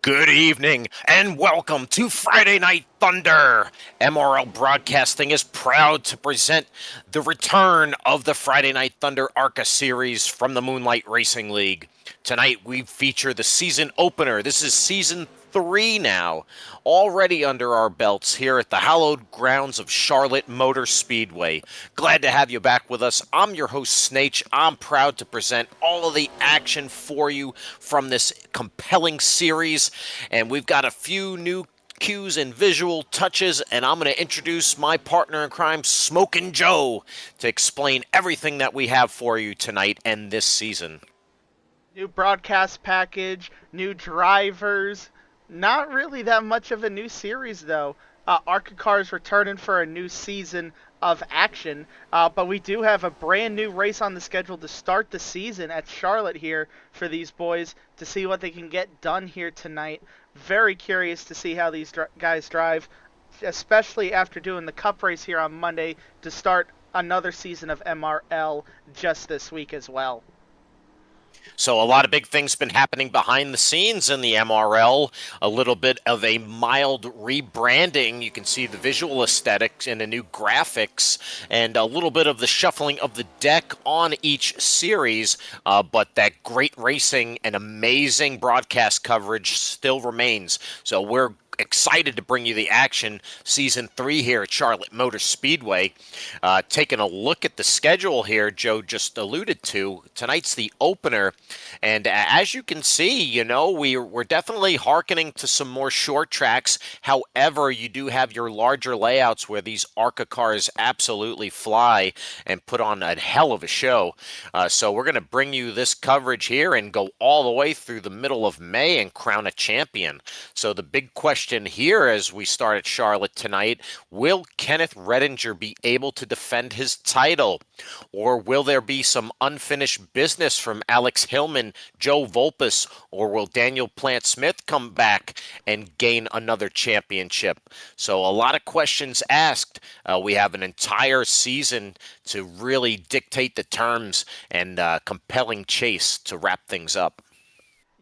Good evening and welcome to Friday Night Thunder. MRL Broadcasting is proud to present the return of the Friday Night Thunder ARCA series from the Moonlight Racing League. Tonight we feature the season opener. This is season 3 now, already under our belts here at the hallowed grounds of Charlotte Motor Speedway. Glad to have you back with us. I'm your host, Snake. I'm proud to present all of the action for you from this compelling series, and we've got a few new cues and visual touches, and I'm going to introduce my partner in crime, Smokin' Joe, to explain everything that we have for you tonight and this season. New broadcast package, new drivers. Not really that much of a new series, though. ARCA Cars returning for a new season of action, but we do have a brand new race on the schedule to start the season at Charlotte here for these boys to see what they can get done here tonight. Very curious to see how these guys drive, especially after doing the Cup race here on Monday to start another season of MRL just this week as well. So a lot of big things been happening behind the scenes in the MRL. A little bit of a mild rebranding. You can see the visual aesthetics and the new graphics, and a little bit of the shuffling of the deck on each series. But that great racing and amazing broadcast coverage still remains. So we're excited to bring you the action. Season 3 here at Charlotte Motor Speedway. Taking a look at the schedule here, Joe just alluded to, tonight's the opener, and as you can see, we're definitely hearkening to some more short tracks. However, you do have your larger layouts where these ARCA cars absolutely fly and put on a hell of a show. So we're going to bring you this coverage here and go all the way through the middle of May and crown a champion. So the big question here as we start at Charlotte tonight, will Kenneth Redinger be able to defend his title? Or will there be some unfinished business from Alex Hillman, Joe Volpus, or will Daniel Plant-Smith come back and gain another championship? So a lot of questions asked. We have an entire season to really dictate the terms and compelling chase to wrap things up.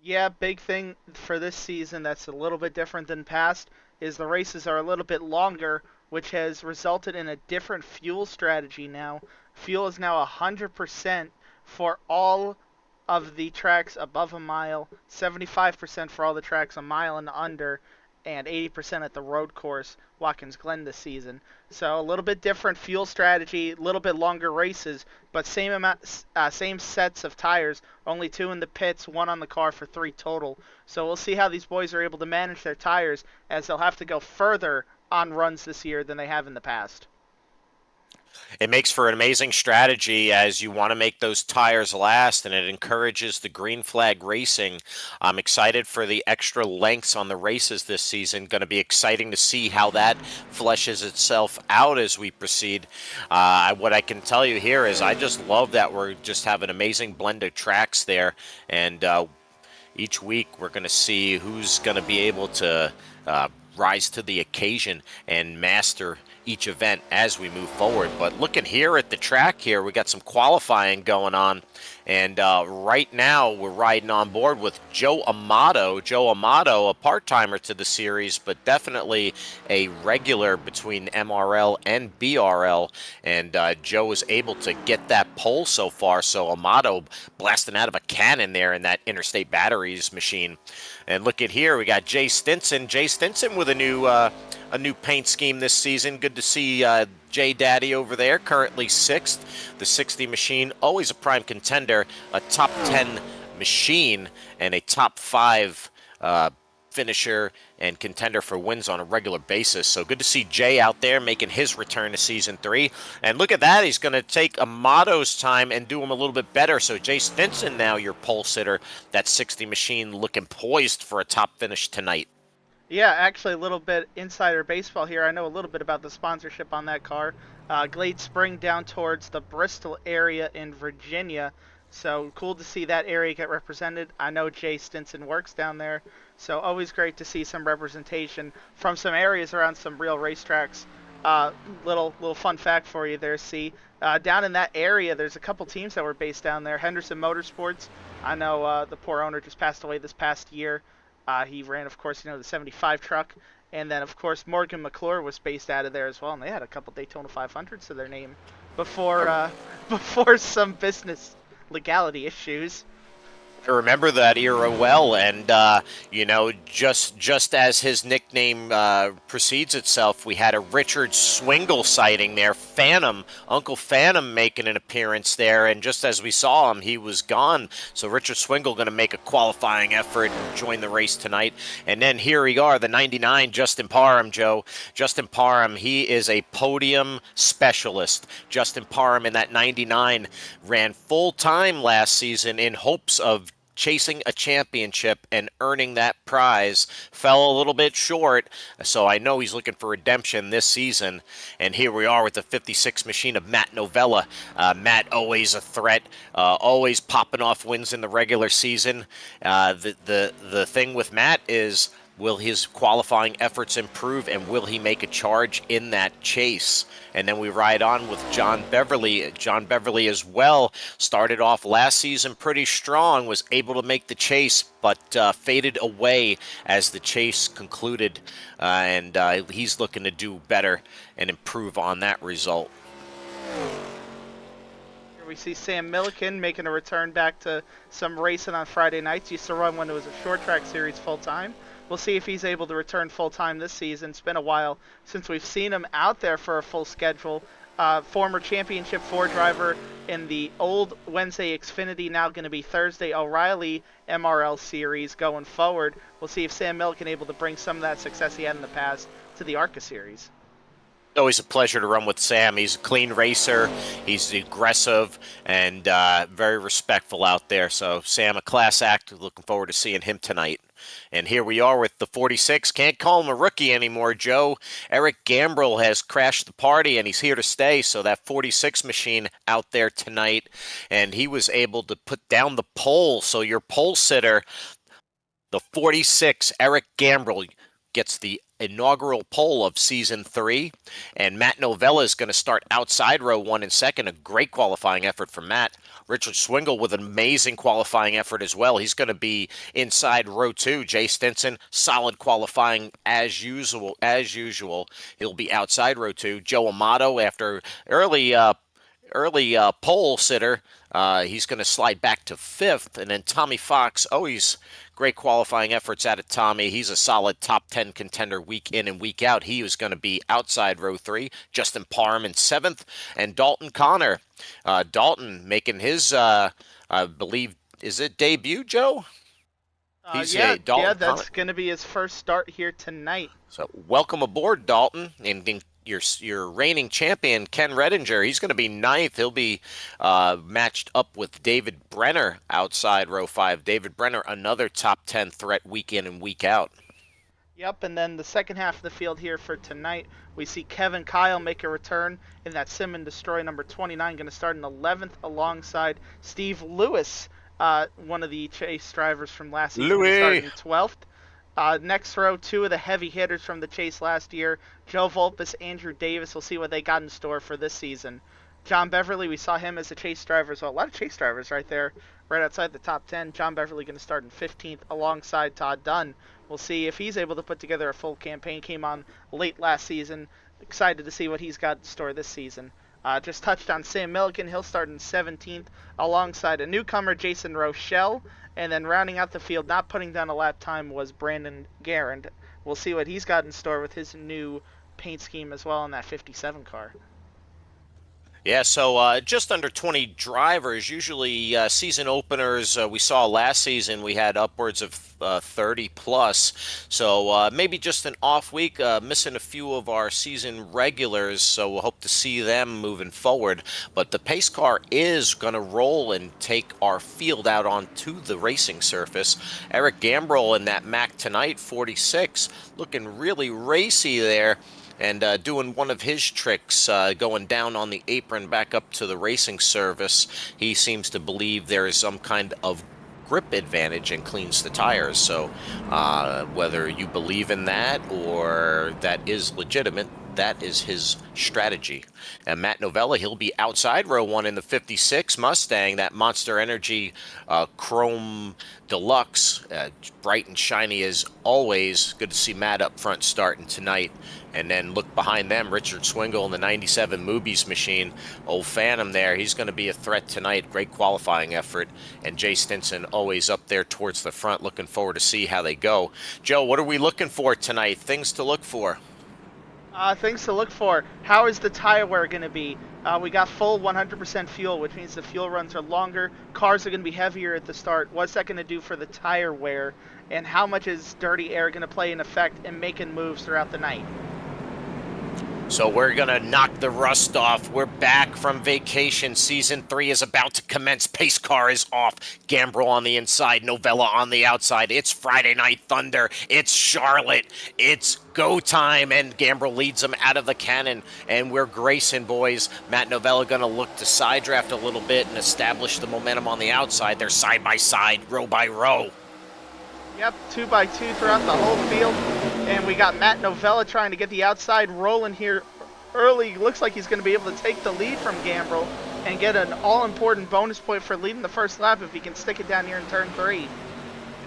Yeah, big thing for this season that's a little bit different than past is the races are a little bit longer, which has resulted in a different fuel strategy now. Fuel is now 100% for all of the tracks above a mile, 75% for all the tracks a mile and under, and 80% at the road course, Watkins Glen this season. So a little bit different fuel strategy, a little bit longer races, but same sets of tires. Only two in the pits, one on the car for three total. So we'll see how these boys are able to manage their tires, as they'll have to go further on runs this year than they have in the past. It makes for an amazing strategy as you want to make those tires last, and it encourages the green flag racing. I'm excited for the extra lengths on the races this season. Going to be exciting to see how that fleshes itself out as we proceed. What I can tell you here is I just love that we're just have an amazing blend of tracks there, and each week we're going to see who's going to be able to rise to the occasion and master each event as we move forward. But looking here at the track here, we got some qualifying going on. And right now we're riding on board with Joe Amato. Joe Amato, a part-timer to the series, but definitely a regular between MRL and BRL. And Joe was able to get that pole so far. So Amato blasting out of a cannon there in that Interstate Batteries machine. And look at here, we got Jay Stinson. Jay Stinson with a new paint scheme this season. Good to see Jay Daddy over there, currently 6th. The 60 machine, always a prime contender, a top 10 machine, and a top 5 finisher and contender for wins on a regular basis. So good to see Jay out there making his return to Season 3. And look at that, he's going to take Amato's time and do him a little bit better. So Jay Stinson now your pole sitter, that 60 machine looking poised for a top finish tonight. Yeah, actually, a little bit insider baseball here. I know a little bit about the sponsorship on that car. Glade Spring down towards the Bristol area in Virginia. So cool to see that area get represented. I know Jay Stinson works down there. So always great to see some representation from some areas around some real racetracks. Little fun fact for you there, see. Down in that area, there's a couple teams that were based down there. Henderson Motorsports. I know the poor owner just passed away this past year. He ran, of course, the 75 truck, and then of course Morgan McClure was based out of there as well, and they had a couple Daytona 500s to their name before before some business legality issues. I remember that era well, and just as his nickname precedes itself, we had a Richard Swingle sighting there. Phantom, Uncle Phantom, making an appearance there, and just as we saw him, he was gone. So Richard Swingle going to make a qualifying effort and join the race tonight. And then here we are, the '99 Justin Parham, Joe. Justin Parham, he is a podium specialist. Justin Parham in that '99 ran full time last season in hopes of chasing a championship and earning that prize. Fell a little bit short, so I know he's looking for redemption this season. And here we are with the '56 machine of Matt Novella. Matt, always a threat, always popping off wins in the regular season. The thing with Matt is, will his qualifying efforts improve, and will he make a charge in that chase? And then we ride on with John Beverly. John Beverly as well started off last season pretty strong, was able to make the chase, but faded away as the chase concluded. And he's looking to do better and improve on that result. Here we see Sam Milliken making a return back to some racing on Friday nights. Used to run when it was a short track series full time. We'll see if he's able to return full-time this season. It's been a while since we've seen him out there for a full schedule. Former Championship 4 driver in the old Wednesday Xfinity, now going to be Thursday O'Reilly MRL series going forward. We'll see if Sam Milliken able to bring some of that success he had in the past to the ARCA series. Always a pleasure to run with Sam. He's a clean racer. He's aggressive and very respectful out there. So Sam, a class act. Looking forward to seeing him tonight. And here we are with the 46. Can't call him a rookie anymore, Joe. Eric Gambrill has crashed the party, and he's here to stay. So that 46 machine out there tonight, and he was able to put down the pole. So your pole sitter, the 46, Eric Gambrill, gets the inaugural pole of season 3, and Matt Novella is going to start outside row 1 in second. A great qualifying effort from Matt. Richard Swingle with an amazing qualifying effort as well. He's going to be inside row 2. Jay Stinson, solid qualifying as usual. He'll be outside row 2. Joe Amato, after early pole sitter, he's going to slide back to 5th. And then Tommy Fox, always great qualifying efforts out of Tommy. He's a solid top 10 contender week in and week out. He was going to be outside row 3. Justin Parham in 7th. And Dalton Connor. Dalton making his, I believe, is it debut, Joe? Yeah, that's going to be his first start here tonight. So welcome aboard, Dalton. And your reigning champion, Ken Redinger, he's going to be 9th. He'll be matched up with David Brenner outside row 5. David Brenner, another top 10 threat week in and week out. Yep, and then the second half of the field here for tonight, we see Kevin Kyle make a return in that Sim and Destroy number 29, going to start in 11th alongside Steve Lewis, one of the chase drivers from last season, starting in 12th. Next row, 2 of the heavy hitters from the chase last year, Joe Volpus, Andrew Davis. We'll see what they got in store for this season. John Beverly, we saw him as a chase driver as well. A lot of chase drivers right there, right outside the top 10. John Beverly going to start in 15th alongside Todd Dunn. We'll see if he's able to put together a full campaign. Came on late last season. Excited to see what he's got in store this season. Just touched on Sam Milliken. He'll start in 17th alongside a newcomer, Jason Rochelle. And then rounding out the field, not putting down a lap time, was Brandon Garand. We'll see what he's got in store with his new paint scheme as well in that 57 car. Yeah, so just under 20 drivers. Usually season openers, we saw last season we had upwards of 30 plus. So maybe just an off week, missing a few of our season regulars. So we'll hope to see them moving forward. But the pace car is going to roll and take our field out onto the racing surface. Eric Gambrill in that Mac tonight, 46, looking really racy there. And doing one of his tricks, going down on the apron back up to the racing service. He seems to believe there is some kind of grip advantage and cleans the tires. So whether you believe in that or that is legitimate, that is his strategy. And Matt Novella, he'll be outside row one in the 56 Mustang, that Monster Energy Chrome Deluxe, bright and shiny as always. Good to see Matt up front starting tonight. And then look behind them, Richard Swingle in the 97 Moobies machine. Old Phantom there, he's going to be a threat tonight. Great qualifying effort. And Jay Stinson always up there towards the front. Looking forward to see how they go. Joe, what are we looking for tonight? Things to look for. Things to look for. How is the tire wear going to be? We got full 100% fuel, which means the fuel runs are longer. Cars are going to be heavier at the start. What's that going to do for the tire wear? And how much is dirty air going to play an effect in making moves throughout the night? So we're going to knock the rust off. We're back from vacation. Season 3 is about to commence. Pace car is off. Gambrel on the inside. Novella on the outside. It's Friday Night Thunder. It's Charlotte. It's go time. And Gambrel leads them out of the cannon. And we're Grayson, boys. Matt Novella going to look to side draft a little bit and establish the momentum on the outside. They're side by side, row by row. Yep, 2x2 throughout the whole field. And we got Matt Novella trying to get the outside rolling here early. Looks like he's going to be able to take the lead from Gambrel and get an all-important bonus point for leading the first lap if he can stick it down here in turn 3.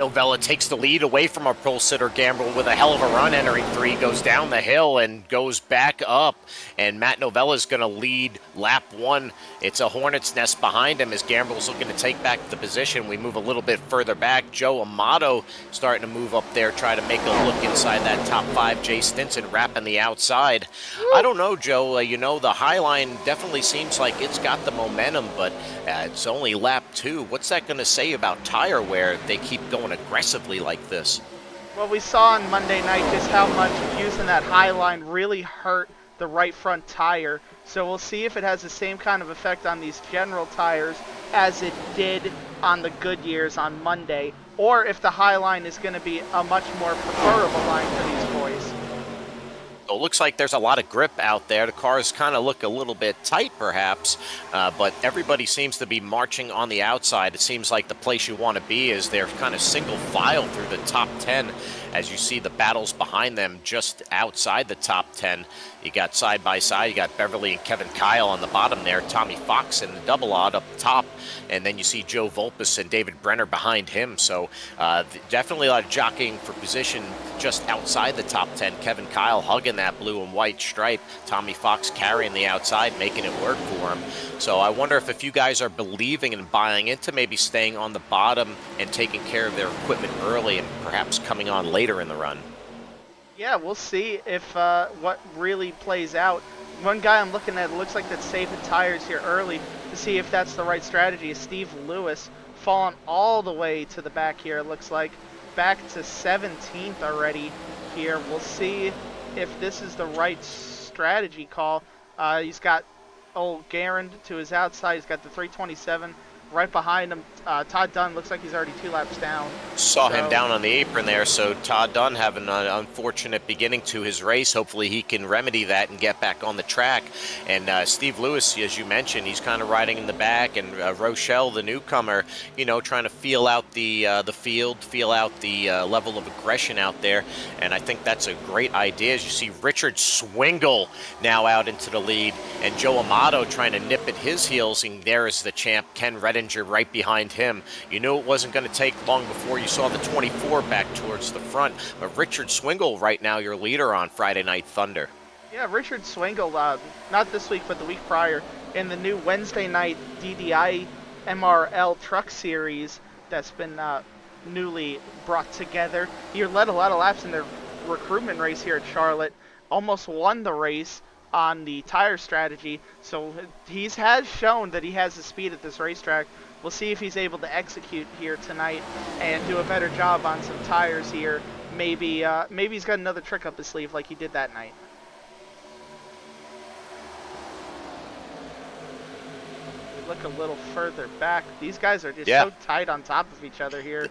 Novella takes the lead away from our pole sitter Gambrel with a hell of a run entering 3, goes down the hill and goes back up. And Matt Novella is going to lead lap 1. It's a hornet's nest behind him as Gambrel's looking to take back the position. We move a little bit further back. Joe Amato starting to move up there, try to make a look inside that top 5. Jay Stinson wrapping the outside. I don't know, Joe. The High Line definitely seems like it's got the momentum, but it's only lap 2. What's that going to say about tire wear if they keep going aggressively like this? Well, we saw on Monday night just how much using that high line really hurt the right front tire. So we'll see if it has the same kind of effect on these general tires as it did on the Goodyears on Monday, or if the high line is going to be a much more preferable line for these boys. So it looks like there's a lot of grip out there. The cars kind of look a little bit tight, perhaps, but everybody seems to be marching on the outside. It seems like the place you want to be is they're kind of single file through the top 10 as you see the battles behind them just outside the top 10. You got side by side, you got Beverly and Kevin Kyle on the bottom there, Tommy Fox in the double odd up top, and then you see Joe Volpus and David Brenner behind him. So definitely a lot of jockeying for position just outside the top 10. Kevin Kyle hugging that blue and white stripe, Tommy Fox carrying the outside, making it work for him. So I wonder if a few guys are believing and buying into maybe staying on the bottom and taking care of their equipment early and perhaps coming on later in the run. Yeah, we'll see if what really plays out. One guy I'm looking at, it looks like that's saving tires here early to see if that's the right strategy, is Steve Lewis, falling all the way to the back here, it looks like. Back to 17th already here. We'll see if this is the right strategy call. He's got old Garand to his outside. He's got the 327 right behind him. Todd Dunn looks like he's already 2 laps down. Saw him down on the apron there, so Todd Dunn having an unfortunate beginning to his race. Hopefully he can remedy that and get back on the track. And Steve Lewis, as you mentioned, he's kind of riding in the back, and Rochelle, the newcomer, trying to feel out the field, feel out the level of aggression out there. And I think that's a great idea. As you see Richard Swingle now out into the lead, and Joe Amato trying to nip at his heels, and there is the champ, Ken Redinger, right behind him. You knew it wasn't going to take long before you saw the 24 back towards the front. But Richard Swingle right now your leader on Friday Night Thunder. Yeah, Richard Swingle, not this week but the week prior, in the new Wednesday night DDI MRL truck series that's been newly brought together. He led a lot of laps in their recruitment race here at Charlotte, almost won the race on the tire strategy, so he has shown that he has the speed at this racetrack. We'll see if he's able to execute here tonight and do a better job on some tires here. Maybe he's got another trick up his sleeve like he did that night. We look a little further back. These guys are just so tight on top of each other here.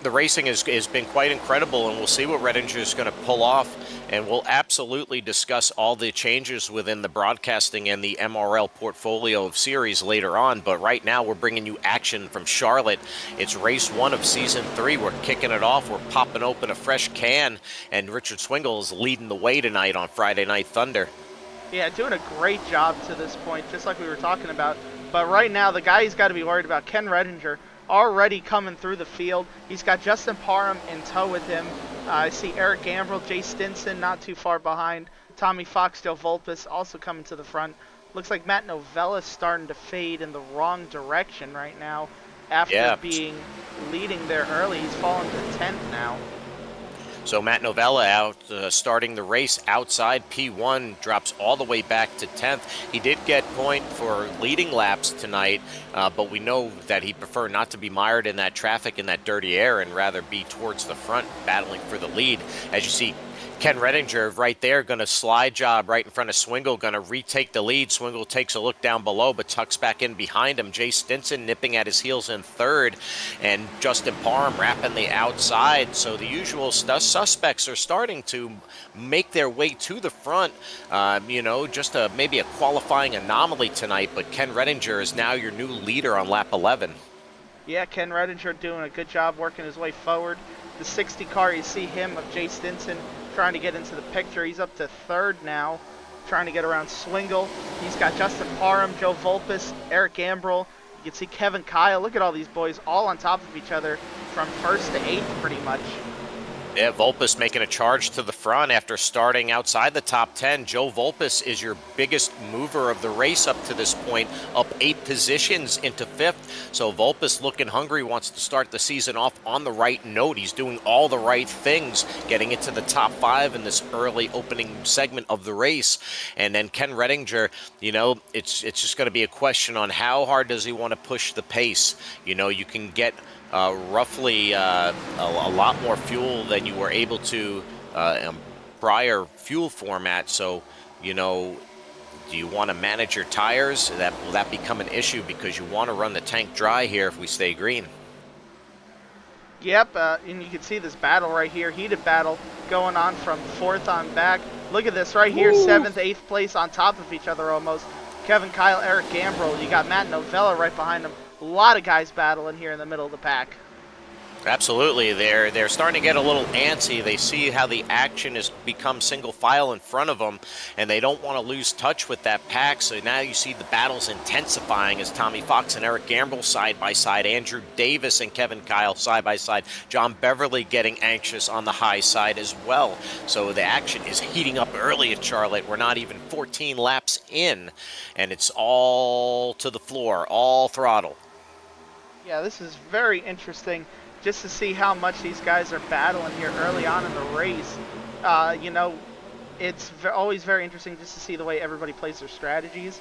the racing has been quite incredible, and we'll see what Redinger is going to pull off. And we'll absolutely discuss all the changes within the broadcasting and the MRL portfolio of series later on. But right now, we're bringing you action from Charlotte. It's race 1 of season 3. We're kicking it off. We're popping open a fresh can, and Richard Swingle is leading the way tonight on Friday Night Thunder. Yeah, doing a great job to this point, just like we were talking about. But right now, the guy he's got to be worried about, Ken Redinger, already coming through the field. He's got Justin Parham in tow with him. I see Eric Gambrill, Jay Stinson not too far behind. Tommy Fox, Joe Volpus also coming to the front. Looks like Matt Novella's starting to fade in the wrong direction right now after being leading there early. He's fallen to 10th now. So Matt Novella out starting the race outside P1, drops all the way back to 10th. He did get point for leading laps tonight, but we know that he'd prefer not to be mired in that traffic and that dirty air and rather be towards the front battling for the lead. As you see, Ken Redinger right there, going to slide job right in front of Swingle, going to retake the lead. Swingle takes a look down below, but tucks back in behind him. Jay Stinson nipping at his heels in third, and Justin Parham wrapping the outside. So the usual suspects are starting to make their way to the front. Just maybe a qualifying anomaly tonight, but Ken Redinger is now your new leader on lap 11. Yeah, Ken Redinger doing a good job working his way forward. The 60 car, you see him of Jay Stinson trying to get into the picture. He's up to third now, trying to get around Swingle. He's got Justin Parham, Joe Volpus, Eric Gambrill. You can see Kevin Kyle. Look at all these boys all on top of each other from first to eighth pretty much. Yeah, Volpus making a charge to the front after starting outside the top 10. Joe Volpus is your biggest mover of the race up to this point, up 8 positions into 5th. So Volpus looking hungry, wants to start the season off on the right note. He's doing all the right things, getting into the top 5 in this early opening segment of the race. And then Ken Redinger, it's just going to be a question on how hard does he want to push the pace. You can get roughly a lot more fuel than you were able to prior fuel format. So, do you want to manage your tires? Will that become an issue because you want to run the tank dry here if we stay green? Yep, and you can see this battle right here, heated battle going on from 4th on back. Look at this right here, 7th, 8th place on top of each other almost. Kevin Kyle, Eric Gambrill, you got Matt Novella right behind him. A lot of guys battling here in the middle of the pack. Absolutely. They're starting to get a little antsy. They see how the action has become single file in front of them, and they don't want to lose touch with that pack. So now you see the battles intensifying as Tommy Fox and Eric Gambrill side by side, Andrew Davis and Kevin Kyle side by side, John Beverly getting anxious on the high side as well. So the action is heating up early at Charlotte. We're not even 14 laps in, and it's all to the floor, all throttle. Yeah, this is very interesting just to see how much these guys are battling here early on in the race. It's always very interesting just to see the way everybody plays their strategies.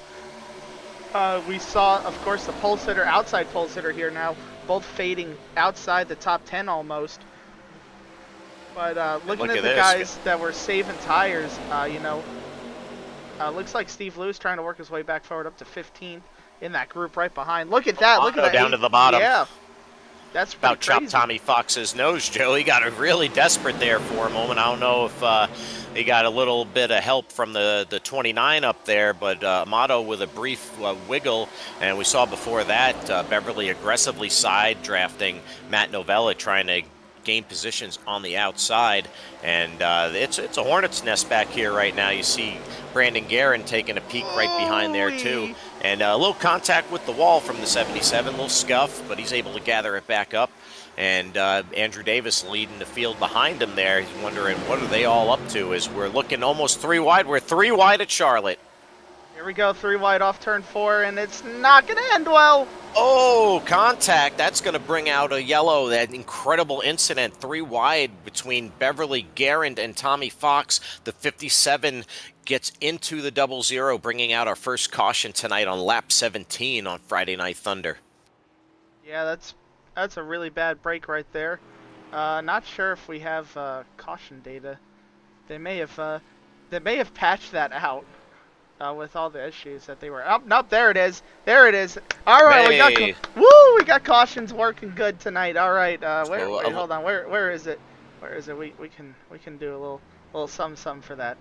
We saw, of course, the pole sitter, outside pole sitter here now, both fading outside the top 10 almost. But looking at the guys that were saving tires, looks like Steve Lewis trying to work his way back forward up to 15th in that group right behind. Look at that. Look at that. Down to the bottom. Yeah. That's about chopped Tommy Fox's nose, Joe. He got really desperate there for a moment. I don't know if he got a little bit of help from the 29 up there, but Amato with a brief wiggle. And we saw before that Beverly aggressively side drafting Matt Novella, trying to gain positions on the outside. And it's a hornet's nest back here right now. You see Brandon Guerin taking a peek right behind there too. And a little contact with the wall from the 77, a little scuff, but he's able to gather it back up. And Andrew Davis leading the field behind him there. He's wondering what are they all up to as we're looking almost 3 wide. We're 3 wide at Charlotte. Here we go, 3 wide off turn 4, and it's not going to end well. Oh, contact. That's going to bring out a yellow. That incredible incident, 3 wide between Beverly Guerin and Tommy Fox. The 57 gets into the 00, bringing out our first caution tonight on lap 17 on Friday Night Thunder. Yeah, that's a really bad break right there. Not sure if we have caution data. They may have patched that out. with all the issues that they were. Oh, nope, there it is. There it is. All right, we got Hey, woo, we got cautions working good tonight. All right, where? so Wait, hold on. Where is it? Where is it? We can do a little some for that.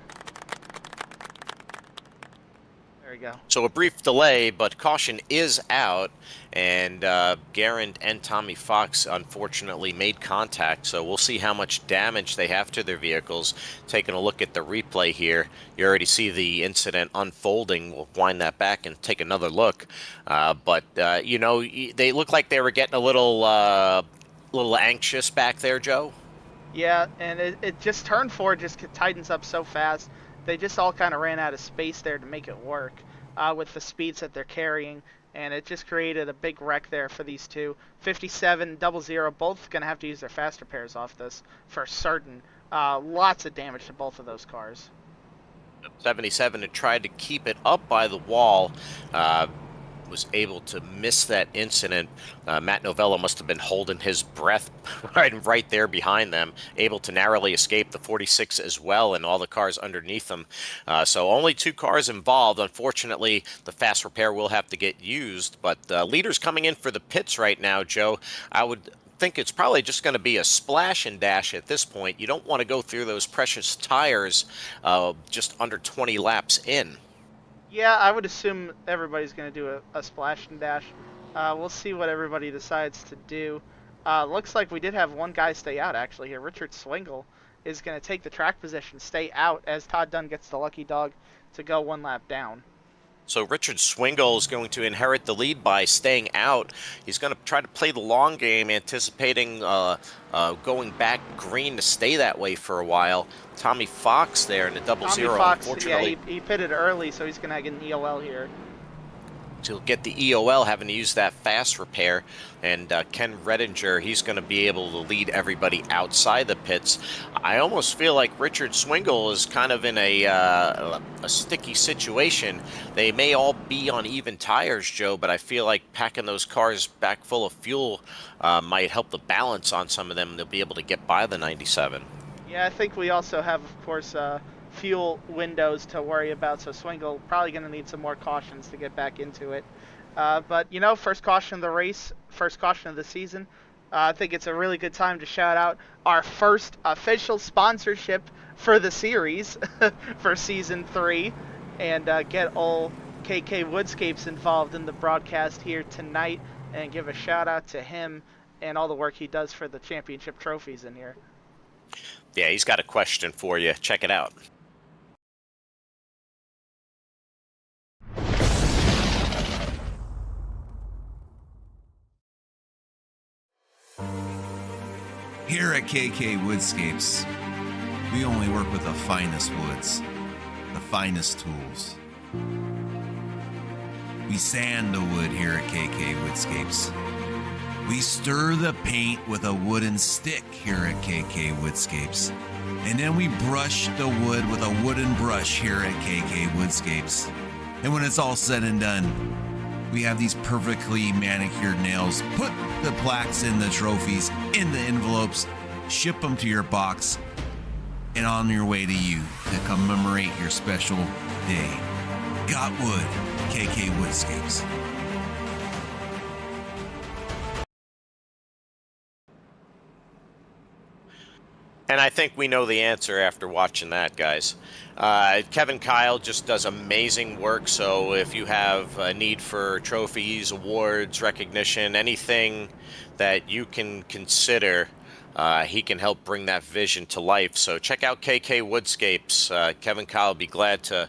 There we go. So a brief delay, but caution is out, and Garand and Tommy Fox unfortunately made contact. So we'll see how much damage they have to their vehicles. Taking a look at the replay here, you already see the incident unfolding. We'll wind that back and take another look. But you know, they look like they were getting a little anxious back there, Joe. Yeah, and it just turn four just tightens up so fast. They just all kind of ran out of space there to make it work with the speeds that they're carrying, and it just created a big wreck there for these two. 57, 00, both going to have to use their fast repairs off this for certain. Lots of damage to both of those cars. 77 had tried to keep it up by the wall. Was able to miss that incident. Matt Novello must have been holding his breath right there behind them, able to narrowly escape the 46 as well and all the cars underneath them. So only 2 cars involved. Unfortunately, the fast repair will have to get used, but leaders coming in for the pits right now, Joe. I would think it's probably just going to be a splash and dash at this point. You don't want to go through those precious tires just under 20 laps in. Yeah, I would assume everybody's going to do a splash and dash. We'll see what everybody decides to do. Looks like we did have one guy stay out, actually, here. Richard Swingle is going to take the track position, stay out, as Todd Dunn gets the lucky dog to go 1 lap down. So Richard Swingle is going to inherit the lead by staying out. He's going to try to play the long game, anticipating going back green to stay that way for a while. Tommy Fox there in the double Tommy zero, Fox, unfortunately. yeah, he pitted early, so he's going to get an EOL here. To get the EOL, having to use that fast repair. And Ken Redinger, he's going to be able to lead everybody outside the pits. I almost feel like Richard Swingle is kind of in a sticky situation. They may all be on even tires, Joe, but I feel like packing those cars back full of fuel might help the balance on some of them. They'll be able to get by the 97. Yeah, I think we also have, of course, fuel windows to worry about, so Swingle probably going to need some more cautions to get back into it. But, you know, first caution of the race, first caution of the season. I think it's a really good time to shout out our first official sponsorship for the series for Season 3 and get all KK Woodscapes involved in the broadcast here tonight and give a shout out to him and all the work he does for the championship trophies in here. Yeah, he's got a question for you. Check it out. Here at KK Woodscapes, we only work with the finest woods, the finest tools. We sand the wood here at KK Woodscapes. We stir the paint with a wooden stick here at KK Woodscapes. And then we brush the wood with a wooden brush here at KK Woodscapes. And when it's all said and done, we have these perfectly manicured nails. Put the plaques in the trophies, in the envelopes, ship them to your box, and on your way to you to commemorate your special day. Got wood, KK Woodscapes. And I think we know the answer after watching that, guys. Kevin Kyle just does amazing work, so if you have a need for trophies, awards, recognition, anything that you can consider, he can help bring that vision to life. So check out KK Woodscapes. Kevin Kyle will be glad to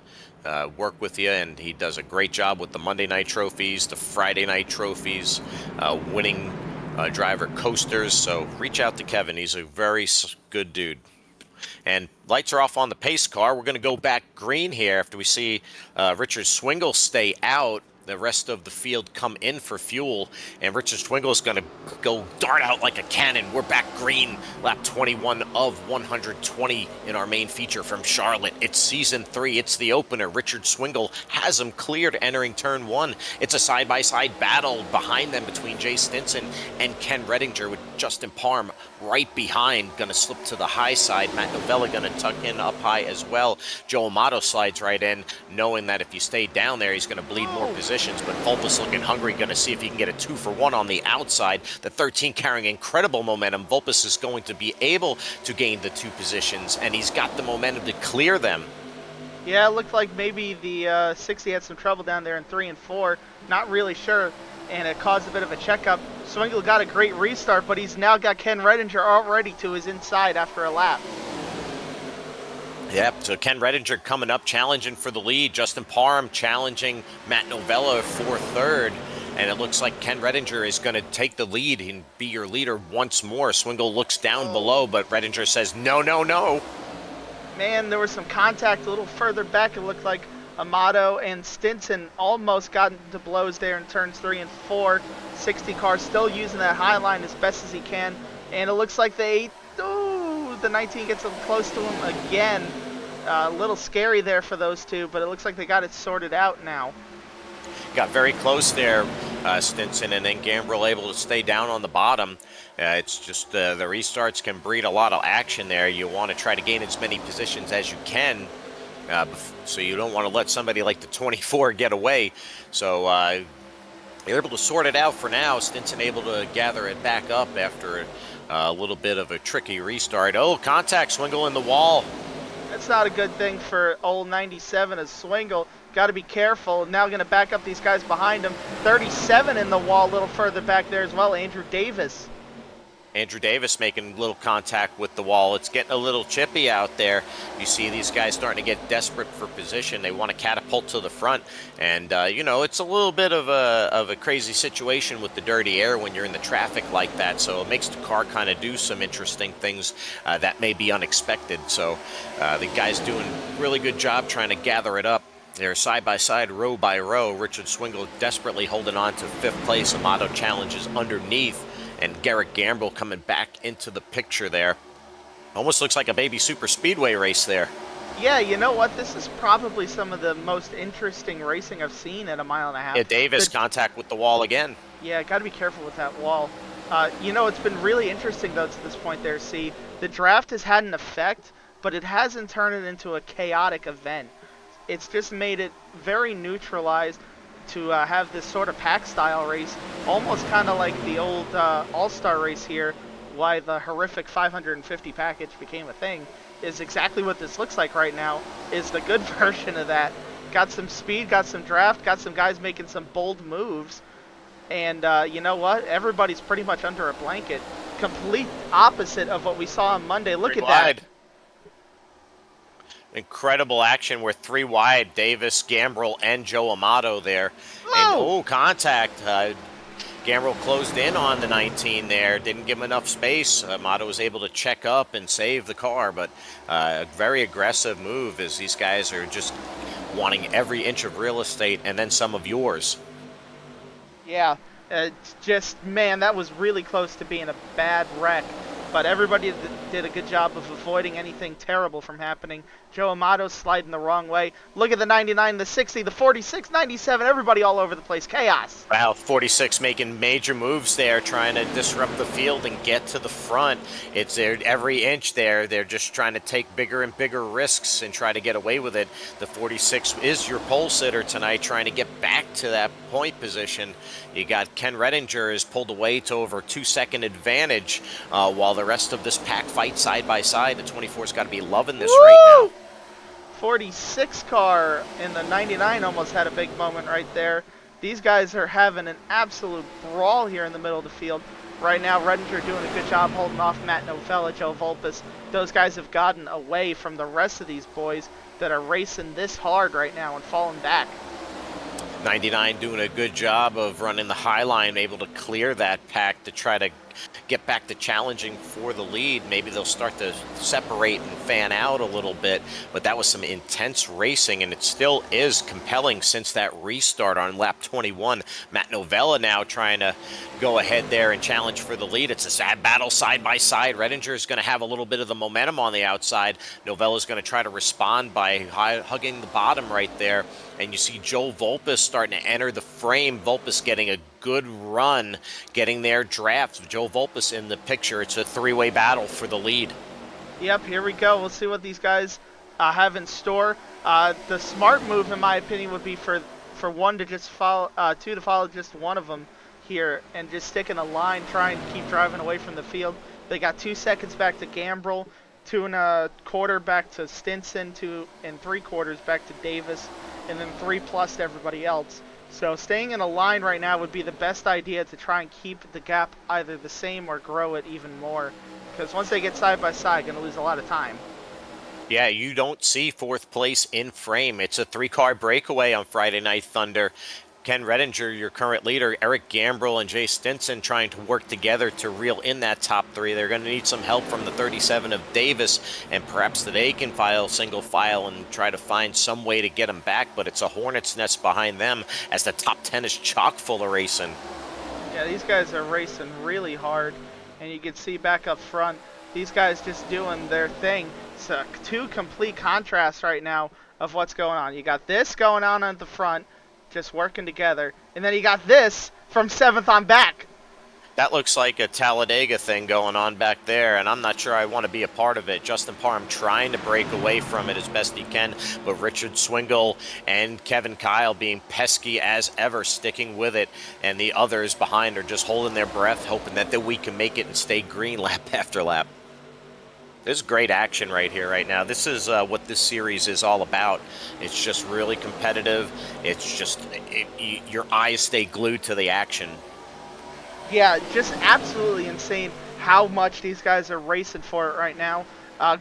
work with you, and he does a great job with the Monday night trophies, the Friday night trophies, winning driver coasters. So reach out to Kevin. He's a very good dude. And lights are off on the pace car. We're going to go back green here after we see Richard Swingle stay out. the rest of the field come in for fuel, and Richard Swingle is going to go dart out like a cannon. We're back green, lap 21 of 120 in our main feature from Charlotte. It's season 3. It's the opener. Richard Swingle has him cleared entering turn 1. It's a side-by-side battle behind them between Jay Stinson and Ken Redinger, with Justin Parham right behind, going to slip to the high side. Matt Novella going to tuck in up high as well. Joe Amato slides right in, knowing that if you stay down there, he's going to bleed more positions. But Vulpes looking hungry, going to see if he can get a 2-for-1 on the outside. The 13 carrying incredible momentum. Vulpes is going to be able to gain the 2 positions, and he's got the momentum to clear them. Yeah, it looked like maybe the 60 had some trouble down there in 3 and 4. Not really sure, and it caused a bit of a checkup. Swingle got a great restart, but he's now got Ken Redinger already to his inside after a lap. Yep, so Ken Redinger coming up, challenging for the lead. Justin Parham challenging Matt Novella for third. And it looks like Ken Redinger is going to take the lead and be your leader once more. Swingle looks down below, but Redinger says, no, no, no. Man, there was some contact a little further back. It looked like Amato and Stinson almost got into blows there in turns 3 and 4. 60 car still using that high line as best as he can. And it looks like the 19 gets close to him again. A little scary there for those two, but it looks like they got it sorted out now. Got very close there, Stinson, and then Gambrill able to stay down on the bottom. It's just the restarts can breed a lot of action there. You want to try to gain as many positions as you can, so you don't want to let somebody like the 24 get away. So you're able to sort it out for now. Stinson able to gather it back up after a little bit of a tricky restart. Oh, contact, Swingle in the wall. That's not a good thing for old 97 as Swingle. Got to be careful. Now going to back up these guys behind him. 37 in the wall a little further back there as well. Andrew Davis. Andrew Davis making little contact with the wall. It's getting a little chippy out there. You see these guys starting to get desperate for position. They want to catapult to the front. And, you know, it's a little bit of a crazy situation with the dirty air when you're in the traffic like that. So it makes the car kind of do some interesting things that may be unexpected. So the guy's doing a really good job trying to gather it up. They're side by side, row by row. Richard Swingle desperately holding on to 5th place. Amato challenges underneath. And Garrett Gambrill coming back into the picture there. Almost looks like a baby super speedway race there. Yeah, you know what? This is probably some of the most interesting racing I've seen at a mile and a half. Yeah, Davis contact with the wall again. Yeah, got to be careful with that wall. You know, it's been really interesting, though, to this point there, see. The draft has had an effect, but it hasn't turned it into a chaotic event. It's just made it very neutralized to have this sort of pack-style race, almost kind of like the old All-Star race here, why the horrific 550 package became a thing, is exactly what this looks like right now, is the good version of that. Got some speed, got some draft, got some guys making some bold moves, and you know what? Everybody's pretty much under a blanket. Complete opposite of what we saw on Monday. Look at that. Incredible action. We're 3 wide. Davis, Gambrill, and Joe Amato there. Whoa! And contact. Gambrill closed in on the 19 there. Didn't give him enough space. Amato was able to check up and save the car, but a very aggressive move as these guys are just wanting every inch of real estate and then some of yours. Yeah, it's just, man, that was really close to being a bad wreck. But everybody did a good job of avoiding anything terrible from happening. Joe Amato sliding the wrong way. Look at the 99, the 60, the 46, 97, everybody all over the place. Chaos. Wow, 46 making major moves there, trying to disrupt the field and get to the front. It's there every inch there. They're just trying to take bigger and bigger risks and try to get away with it. The 46 is your pole sitter tonight, trying to get back to that point position. You got Ken Redinger is pulled away to over 2-second advantage while the rest of this pack fight side by side. The 24's got to be loving this right now. 46 car in the 99 almost had a big moment right there. These guys are having an absolute brawl here in the middle of the field. Right now, Redinger doing a good job holding off Matt Novella, Joe Vulpes. Those guys have gotten away from the rest of these boys that are racing this hard right now and falling back. 99 doing a good job of running the high line, able to clear that pack to try to get back to challenging for the lead. Maybe they'll start to separate and fan out a little bit, but that was some intense racing, and it still is compelling since that restart on lap 21. Matt Novella now trying to go ahead there and challenge for the lead. It's a sad battle side by side. Redinger is going to have a little bit of the momentum on the outside. Novella is going to try to respond by hugging the bottom right there. And you see Joe Volpus starting to enter the frame. Volpus getting a good run, getting their draft. Joe Volpus in the picture. It's a three-way battle for the lead. Yep, here we go. We'll see what these guys have in store. The smart move, in my opinion, would be for one to just follow, two to follow just one of them here and just stick in a line, try and keep driving away from the field. They got 2 seconds back to Gambrel, 2 1/4 back to Stinson, 2 3/4 back to Davis, and then 3+ to everybody else. So staying in a line right now would be the best idea to try and keep the gap either the same or grow it even more. Because once they get side by side, going to lose a lot of time. Yeah, you don't see 4th place in frame. It's a 3-car breakaway on Friday Night Thunder. Ken Redinger, your current leader, Eric Gambrel and Jay Stinson trying to work together to reel in that top 3. They're going to need some help from the 37 of Davis, and perhaps that they can single file and try to find some way to get them back, but it's a hornet's nest behind them as the top 10 is chock full of racing. Yeah, these guys are racing really hard, and you can see back up front, these guys just doing their thing. It's a 2 complete contrasts right now of what's going on. You got this going on at the front, just working together, and then you got this from 7th on back. That looks like a Talladega thing going on back there, and I'm not sure I want to be a part of it. Justin Parham trying to break away from it as best he can, but Richard Swingle and Kevin Kyle being pesky as ever, sticking with it, and the others behind are just holding their breath, hoping that we can make it and stay green lap after lap. There's great action right here, right now. This is what this series is all about. It's just really competitive. It's just, your eyes stay glued to the action. Yeah, just absolutely insane how much these guys are racing for it right now.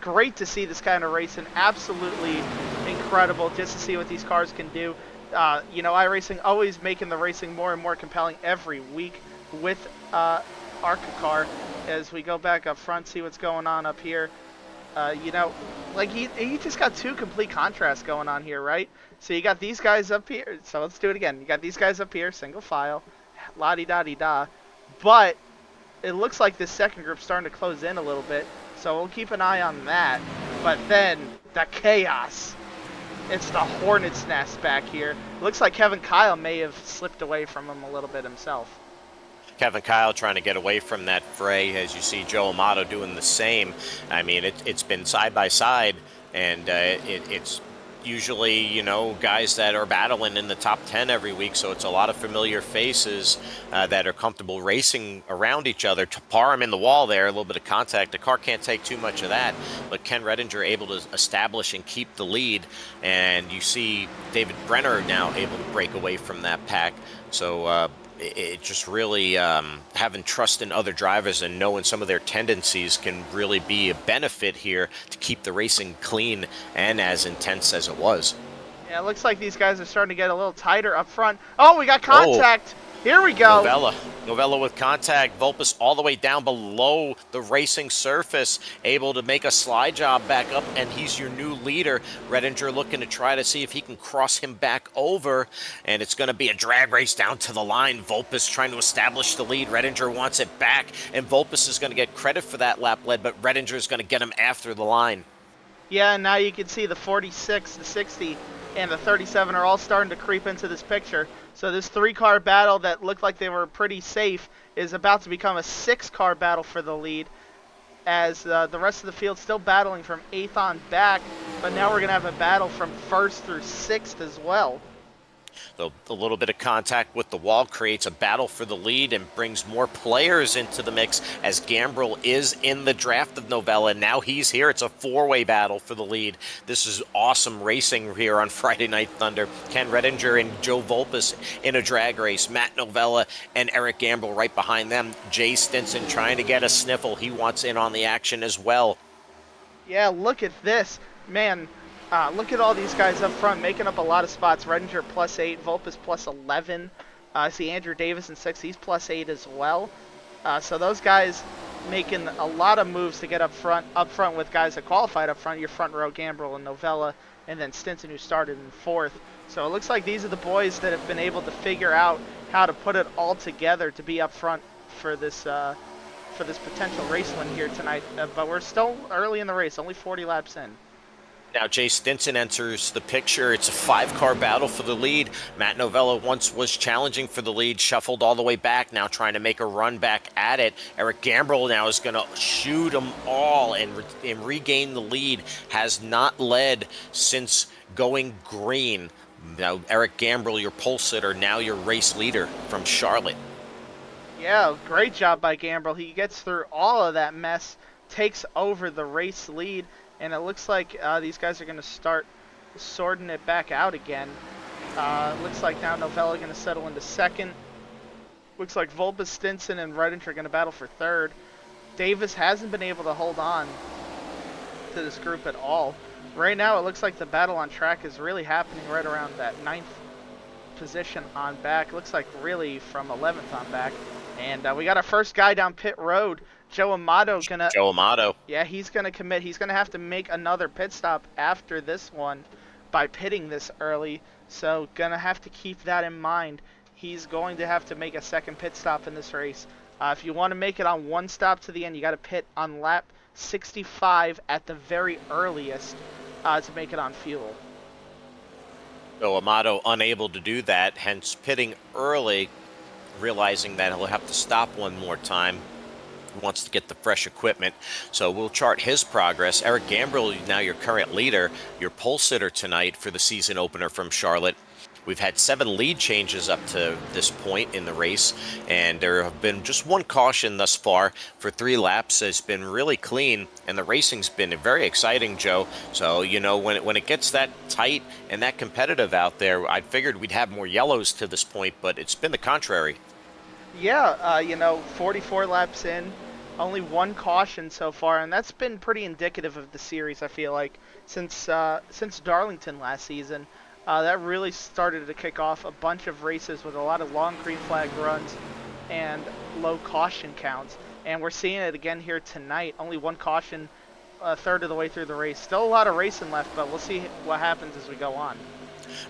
Great to see this kind of racing. Absolutely incredible just to see what these cars can do. iRacing always making the racing more and more compelling every week with ARCA car. As we go back up front, see what's going on up here. You just got 2 complete contrasts going on here, right? So you got these guys up here. So let's do it again. You got these guys up here, single file, la-di-da-di-da. But it looks like this second group's starting to close in a little bit. So we'll keep an eye on that. But then the chaos. It's the hornet's nest back here. Looks like Kevin Kyle may have slipped away from him a little bit himself. Kevin Kyle trying to get away from that fray, as you see Joe Amato doing the same. I mean, it's been side by side, and it's usually, guys that are battling in the top 10 every week, so it's a lot of familiar faces that are comfortable racing around each other. Parham in the wall there, a little bit of contact. The car can't take too much of that, but Ken Redinger able to establish and keep the lead, and you see David Brenner now able to break away from that pack. So it just really having trust in other drivers and knowing some of their tendencies can really be a benefit here to keep the racing clean and as intense as it was. Yeah, it looks like these guys are starting to get a little tighter up front. Oh, we got contact. Here we go. Novella with contact. Volpus all the way down below the racing surface, able to make a slide job back up, and he's your new leader. Redinger looking to try to see if he can cross him back over, and it's going to be a drag race down to the line. Volpus trying to establish the lead. Redinger wants it back, and Volpus is going to get credit for that lap lead, but Redinger is going to get him after the line. Yeah, and now you can see the 46, the 60, and the 37 are all starting to creep into this picture. So this 3-car battle that looked like they were pretty safe is about to become a 6-car battle for the lead, as the rest of the field still battling from 8th on back, but now we're going to have a battle from 1st through 6th as well. The little bit of contact with the wall creates a battle for the lead and brings more players into the mix, as Gambrel is in the draft of Novella. Now he's here. It's a 4-way battle for the lead. This is awesome racing here on Friday Night Thunder. Ken Redinger and Joe Volpus in a drag race. Matt Novella and Eric Gambrel right behind them. Jay Stinson trying to get a sniffle. He wants in on the action as well. Yeah, look at this. Man, look at all these guys up front making up a lot of spots. Redinger +8, Volpus +11. I see Andrew Davis in 6th. He's +8 as well. So those guys making a lot of moves to get up front with guys that qualified up front. Your front row, Gambrel and Novella, and then Stinson, who started in fourth. So it looks like these are the boys that have been able to figure out how to put it all together to be up front for this potential race win here tonight. But we're still early in the race, only 40 laps in. Now Jay Stinson enters the picture. It's a 5-car battle for the lead. Matt Novella once was challenging for the lead, shuffled all the way back, now trying to make a run back at it. Eric Gambrel now is going to shoot them all and regain the lead. Has not led since going green. Now Eric Gambrel, your pole sitter, now your race leader from Charlotte. Yeah, great job by Gambrel. He gets through all of that mess, takes over the race lead, and it looks like these guys are going to start sorting it back out again. Looks like now Novella going to settle into second. Looks like Volpes, Stinson, and Redinger are going to battle for third. Davis hasn't been able to hold on to this group at all. Right now, it looks like the battle on track is really happening right around that 9th position on back. Looks like really from 11th on back. And we got our first guy down pit road. Joe Amato gonna. Joe Amato. Yeah, he's gonna commit. He's gonna have to make another pit stop after this one by pitting this early. So gonna have to keep that in mind. He's going to have to make a second pit stop in this race. If you want to make it on one stop to the end, you got to pit on lap 65 at the very earliest to make it on fuel. So Amato unable to do that, hence pitting early, realizing that he'll have to stop one more time. He wants to get the fresh equipment. So we'll chart his progress. Eric Gambrel, now your current leader, your pole sitter tonight for the season opener from Charlotte. We've had 7 lead changes up to this point in the race, and there have been just one caution thus far for 3 laps. It's been really clean, and the racing's been very exciting, Joe. So, you know, when it gets that tight and that competitive out there, I figured we'd have more yellows to this point, but it's been the contrary. Yeah, you know, 44 laps in, only 1 caution so far, and that's been pretty indicative of the series, I feel like, since Darlington last season. That really started to kick off a bunch of races with a lot of long green flag runs and low caution counts. And we're seeing it again here tonight. Only 1 caution a third of the way through the race. Still a lot of racing left, but we'll see what happens as we go on.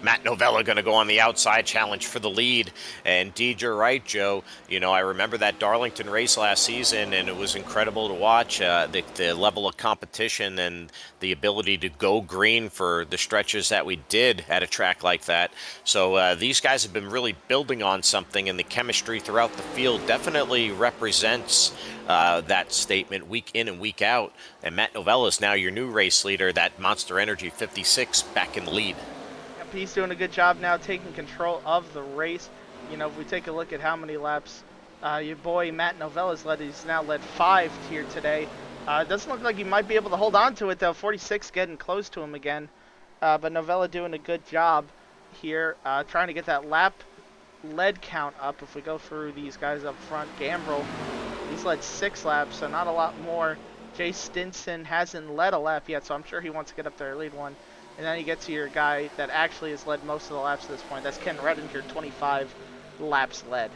Matt Novella going to go on the outside, challenge for the lead. And indeed, you're right, Joe. You know, I remember that Darlington race last season, and it was incredible to watch the level of competition and the ability to go green for the stretches that we did at a track like that. So these guys have been really building on something, and the chemistry throughout the field definitely represents that statement week in and week out. And Matt Novella is now your new race leader, that Monster Energy 56 back in the lead. He's doing a good job now taking control of the race. You know, if we take a look at how many laps your boy Matt Novella's led, he's now led 5 here today. It doesn't look like he might be able to hold on to it, though. 46 getting close to him again. But Novella doing a good job here, trying to get that lap lead count up. If we go through these guys up front, Gambrel, he's led 6 laps, so not a lot more. Jay Stinson hasn't led a lap yet, so I'm sure he wants to get up there, lead one. And then you get to your guy that actually has led most of the laps at this point. That's Ken Redinger, 25 laps led.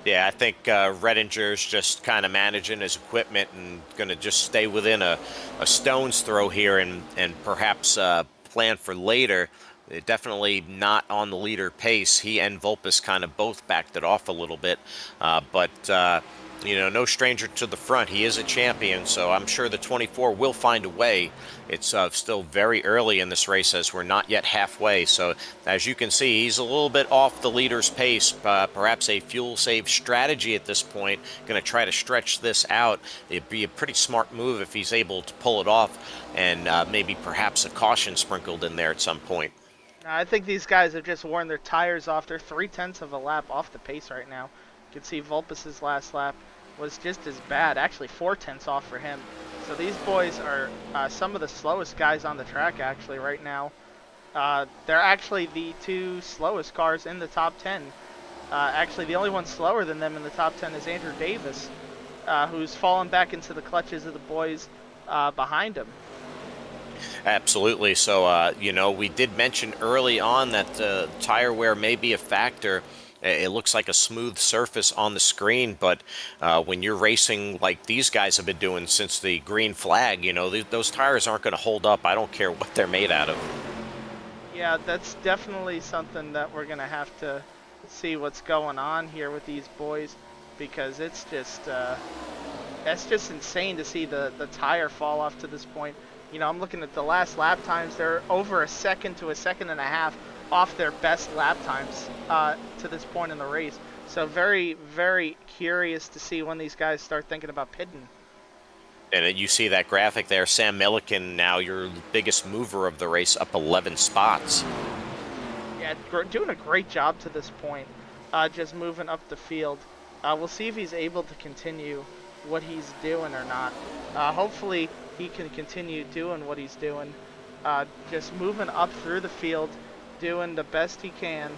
Yeah, I think Redinger's just kind of managing his equipment and going to just stay within a stone's throw here and perhaps plan for later. Definitely not on the leader pace. He and Volpes kind of both backed it off a little bit. But you know, no stranger to the front. He is a champion, so I'm sure the 24 will find a way. It's still very early in this race as we're not yet halfway. So as you can see, he's a little bit off the leader's pace. Perhaps a fuel save strategy at this point. Going to try to stretch this out. It'd be a pretty smart move if he's able to pull it off, and maybe perhaps a caution sprinkled in there at some point. I think these guys have just worn their tires off. They're 0.3 of a lap off the pace right now. You can see Volpes' last lap was just as bad, actually 0.4 off for him. So these boys are some of the slowest guys on the track actually right now. They're actually the 2 slowest cars in the top 10. Actually, the only one slower than them in the top 10 is Andrew Davis, who's fallen back into the clutches of the boys behind him. Absolutely. So, you know, we did mention early on that tire wear may be a factor factor. It looks like a smooth surface on the screen, but when you're racing like these guys have been doing since the green flag, you know, those tires aren't going to hold up. I don't care what they're made out of. Yeah, that's definitely something that we're gonna have to see what's going on here with these boys, because that's just insane to see the tire fall off to this point. You know, I'm looking at the last lap times; they're over a second to a second and a half off their best lap times to this point in the race. So very, very curious to see when these guys start thinking about pitting. And you see that graphic there, Sam Milliken, now your biggest mover of the race, up 11 spots. Yeah, doing a great job to this point, just moving up the field. We'll see if he's able to continue what he's doing or not. Hopefully he can continue doing what he's doing, just moving up through the field, doing the best he can,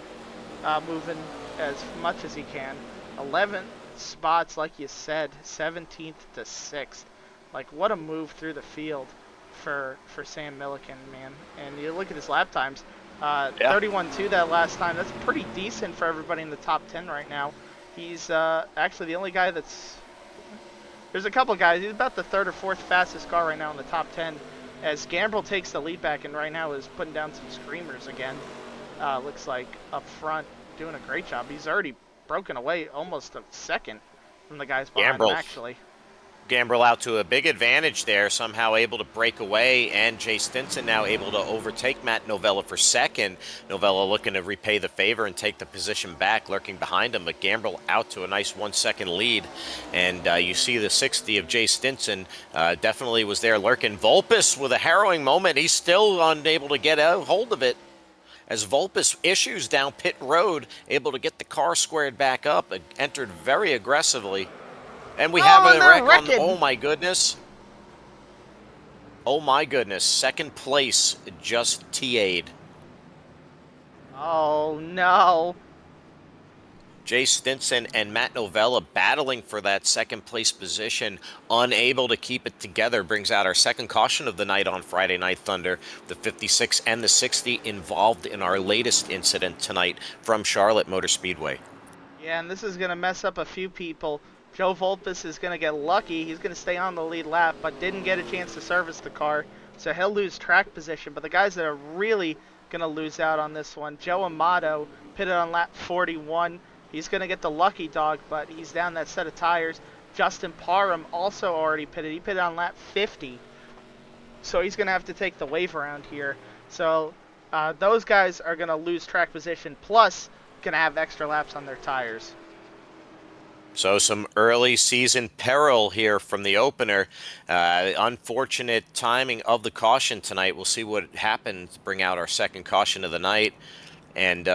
moving as much as he can. 11 spots, like you said, 17th to 6th. Like, what a move through the field for Sam Milliken, man. And you look at his lap times, 31.2 that last time. That's pretty decent for everybody in the top 10 right now. He's actually the only guy that's... There's a couple guys. He's about the third or fourth fastest car right now in the top 10. As Gambrel takes the lead back and right now is putting down some screamers again. Looks like up front, doing a great job. He's already broken away almost a second from the guys behind him, actually. Gambrel out to a big advantage there, somehow able to break away, and Jay Stinson now able to overtake Matt Novella for second. Novella looking to repay the favor and take the position back, lurking behind him, but Gambrel out to a nice 1 second lead. And you see the 60 of Jay Stinson definitely was there lurking. Volpus with a harrowing moment. He's still unable to get a hold of it, as Volpus issues down pit road, able to get the car squared back up, entered very aggressively. And we have a wreck on, oh my goodness. Oh my goodness, second place just TA'd. Oh no. Jay Stinson and Matt Novella battling for that second place position, unable to keep it together. Brings out our second caution of the night on Friday Night Thunder. The 56 and the 60 involved in our latest incident tonight from Charlotte Motor Speedway. Yeah, and this is going to mess up a few people. Joe Volpus is going to get lucky. He's going to stay on the lead lap, but didn't get a chance to service the car, so he'll lose track position. But the guys that are really going to lose out on this one, Joe Amato pitted on lap 41. He's going to get the lucky dog, but he's down that set of tires. Justin Parham also already pitted. He pitted on lap 50, so he's going to have to take the wave around here. So those guys are going to lose track position, plus going to have extra laps on their tires. So some early season peril here from the opener. Unfortunate timing of the caution tonight. We'll see what happens to bring out our second caution of the night. And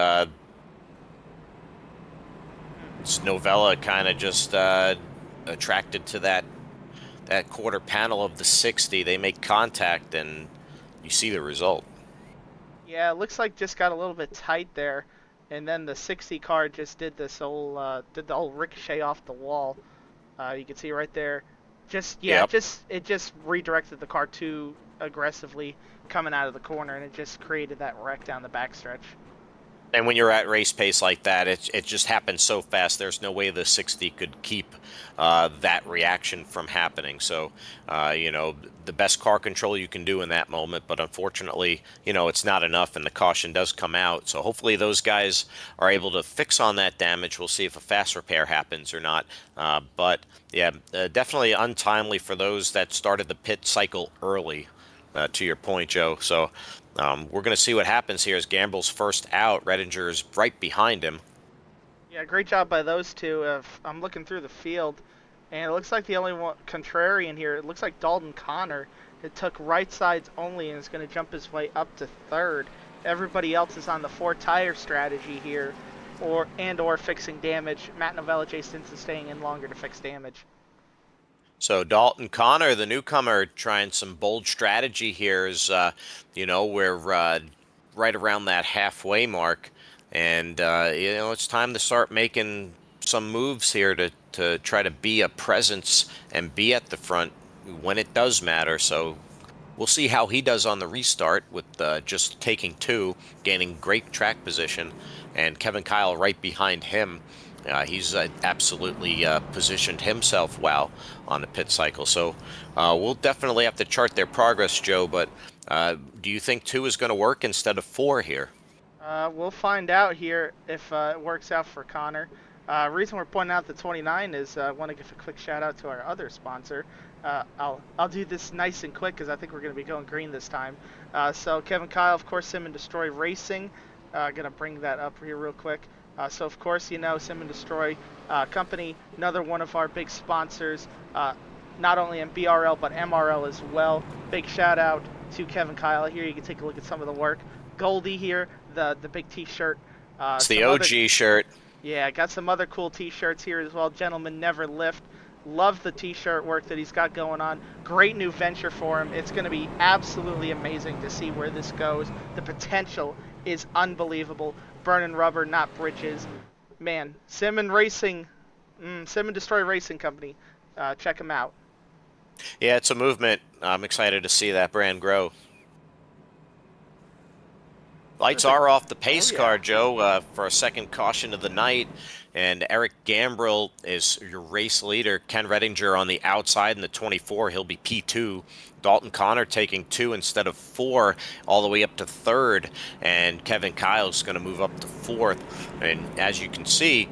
it's Novella kind of just attracted to that quarter panel of the 60. They make contact and you see the result. Yeah, it looks like just got a little bit tight there. And then the 60 car just did this whole did the whole ricochet off the wall. You can see right there. It just redirected the car too aggressively coming out of the corner, and it just created that wreck down the backstretch. And when you're at race pace like that, it just happens so fast. There's no way the 60 could keep that reaction from happening. So, you know, the best car control you can do in that moment. But unfortunately, you know, it's not enough, and the caution does come out. So hopefully those guys are able to fix on that damage. We'll see if a fast repair happens or not. But, yeah, definitely untimely for those that started the pit cycle early, to your point, Joe. So we're going to see what happens here as Gambrel's first out. Redinger is right behind him. Yeah, great job by those two. I'm looking through the field, and it looks like the only one contrarian here, it looks like Dalton Connor. It took right sides only and is going to jump his way up to third. Everybody else is on the 4-tire strategy here, or fixing damage. Matt Novella, Jay Stinson staying in longer to fix damage. So Dalton Connor, the newcomer, trying some bold strategy here. Is you know, we're right around that halfway mark, and you know, it's time to start making some moves here to try to be a presence and be at the front when it does matter. So We'll see how he does on the restart with just taking two, gaining great track position, and Kevin Kyle right behind him. He's absolutely positioned himself well on the pit cycle. So we'll definitely have to chart their progress, Joe. But do you think two is going to work instead of four here? We'll find out here if it works out for Connor. Reason we're pointing out the 29 is I want to give a quick shout out to our other sponsor. I'll do this nice and quick because I think we're going to be going green this time. So Kevin Kyle, of course, Sim and Destroy Racing. Gonna bring that up here real quick. So of course, you know, Sim and Destroy company, another one of our big sponsors. Not only in BRL but MRL as well. Big shout out to Kevin Kyle. Here you can take a look at some of the work. Goldie here, the big T-shirt. It's the Some other, OG shirt. yeah, got some other cool T-shirts here as well. Gentlemen Never Lift. Love the T-shirt work that he's got going on. Great new venture for him. It's going to be absolutely amazing to see where this goes. The potential is unbelievable. Burning rubber, not bridges. Man, Sim and Destroy Racing Company. Check them out. Yeah, it's a movement. I'm excited to see that brand grow. Lights are off the pace Oh, yeah. car, Joe, for a second caution of the night. And Eric Gambrill is your race leader. Ken Redinger on the outside in the 24. He'll be P2. Dalton Connor taking 2 instead of 4 all the way up to 3rd. And Kevin Kyle's going to move up to 4th. And as you can see,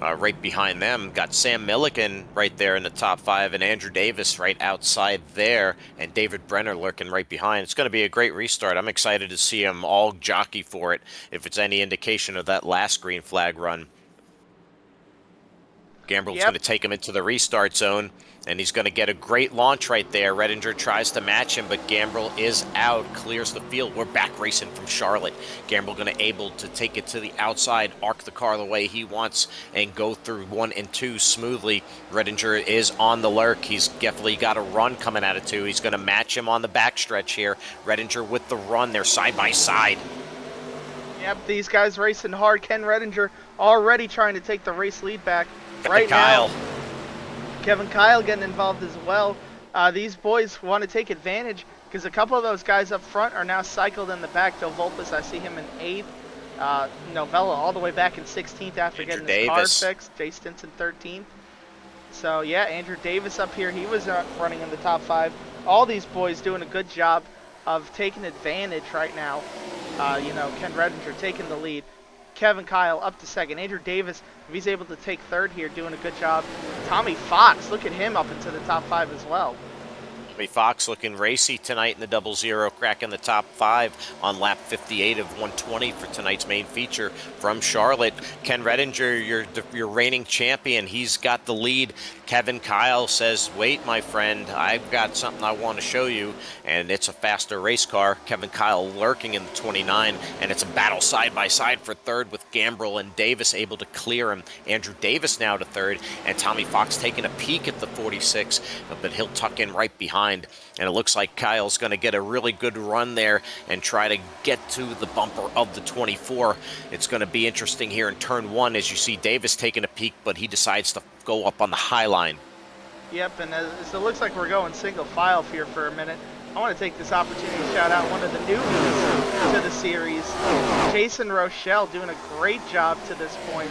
right behind them, got Sam Milliken right there in the top 5 and Andrew Davis right outside there and David Brenner lurking right behind. It's going to be a great restart. I'm excited to see them all jockey for it if it's any indication of that last green flag run. Gambrill's going to take him into the restart zone, and he's going to get a great launch right there. Redinger tries to match him, but Gambrill is out, clears the field. We're back racing from Charlotte. Gambrill going to able to take it to the outside, arc the car the way he wants, and go through 1 and 2 smoothly. Redinger is on the lurk. He's definitely got a run coming out of 2. He's going to match him on the backstretch here. Redinger with the run. They're side by side. Yep, these guys racing hard. Ken Redinger already trying to take the race lead back. Right now, Kevin Kyle getting involved as well. These boys want to take advantage because a couple of those guys up front are now cycled in the back. Del Volpus, I see him in 8th. Novella all the way back in 16th after Andrew getting his car Davis fixed. Jay Stinson 13th. So yeah, Andrew Davis up here. He was running in the top 5. All these boys doing a good job of taking advantage right now. Ken Redinger taking the lead. Kevin Kyle up to 2nd. Andrew Davis, if he's able to take 3rd here, doing a good job. Tommy Fox, look at him up into the top 5 as well. Tommy Fox looking racy tonight in the 00, cracking the top 5 on lap 58 of 120 for tonight's main feature from Charlotte. Ken Redinger, your reigning champion, he's got the lead. Kevin Kyle says, wait, my friend, I've got something I want to show you, and it's a faster race car. Kevin Kyle lurking in the 29, and it's a battle side by side for 3rd with Gambrill and Davis able to clear him. Andrew Davis now to 3rd, and Tommy Fox taking a peek at the 46, but he'll tuck in right behind. And it looks like Kyle's going to get a really good run there and try to get to the bumper of the 24. It's going to be interesting here in turn 1 as you see Davis taking a peek, but he decides to go up on the high line. Yep, and as it looks like we're going single file here for a minute, I want to take this opportunity to shout out one of the newbies to the series, Jason Rochelle, doing a great job to this point,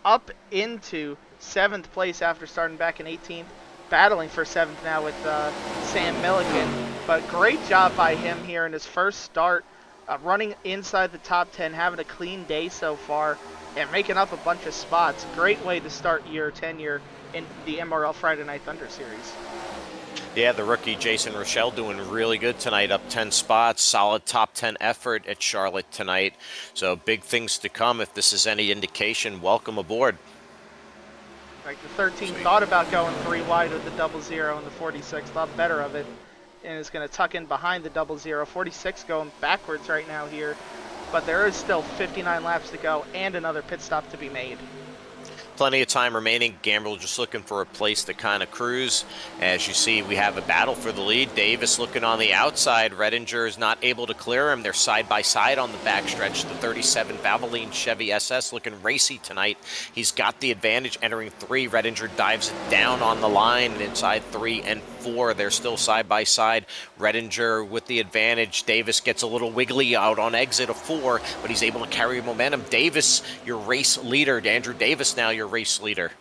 up into 7th place after starting back in 18th. Battling for 7th now with Sam Milliken, but great job by him here in his first start, running inside the top 10, having a clean day so far, and making up a bunch of spots. Great way to start your tenure in the MRL Friday Night Thunder Series. Yeah, the rookie Jason Rochelle doing really good tonight, up 10 spots. Solid top 10 effort at Charlotte tonight. So big things to come if this is any indication. Welcome aboard. Like the 13 thought about going 3 wide with the 00 and the 46, thought better of it, and is going to tuck in behind the 00. 46 going backwards right now here, but there is still 59 laps to go and another pit stop to be made. Plenty of time remaining. Gambrill just looking for a place to kind of cruise. As you see, we have a battle for the lead. Davis looking on the outside. Redinger is not able to clear him. They're side by side on the backstretch. The 37 Valvoline Chevy SS looking racy tonight. He's got the advantage entering 3. Redinger dives it down on the line inside 3 and 4. They're still side by side. Redinger with the advantage. Davis gets a little wiggly out on exit of 4, but he's able to carry momentum. Davis, your race leader. Andrew Davis now your race leader.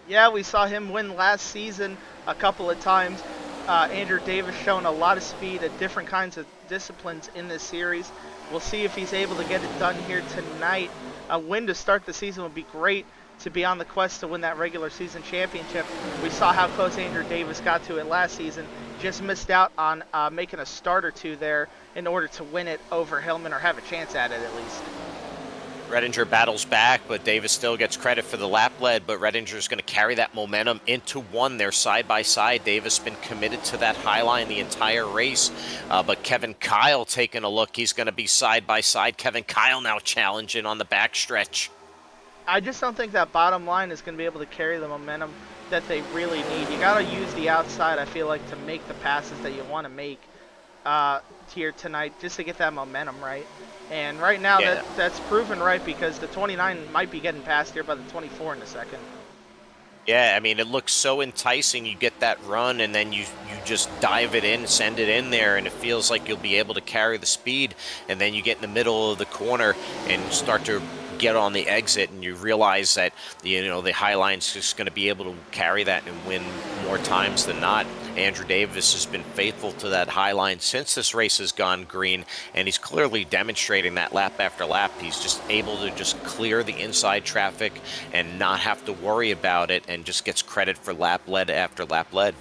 Yeah, we saw him win last season a couple of times. Andrew Davis showing a lot of speed at different kinds of disciplines in this series. We'll see if he's able to get it done here tonight. A win to start the season would be great to be on the quest to win that regular season championship. We saw how close Andrew Davis got to it last season. Just missed out on making a start or two there in order to win it over Hillman, or have a chance at it at least. Redinger battles back, but Davis still gets credit for the lap lead, but Redinger's going to carry that momentum into 1. They're side by side. Davis been committed to that high line the entire race, but Kevin Kyle taking a look. He's going to be side by side. Kevin Kyle now challenging on the backstretch. I just don't think that bottom line is going to be able to carry the momentum that they really need. You got to use the outside, I feel like, to make the passes that you want to make here tonight, just to get that momentum right. And right now, that's proven right, because the 29 might be getting passed here by the 24 in a second. Yeah, I mean, it looks so enticing. You get that run, and then you just dive it in, send it in there, and it feels like you'll be able to carry the speed. And then you get in the middle of the corner and start to get on the exit, and you realize that the high line's just going to be able to carry that and win more times than not. Andrew Davis has been faithful to that high line since this race has gone green, and he's clearly demonstrating that lap after lap. He's just able to just clear the inside traffic and not have to worry about it, and just gets credit for lap lead after lap lead.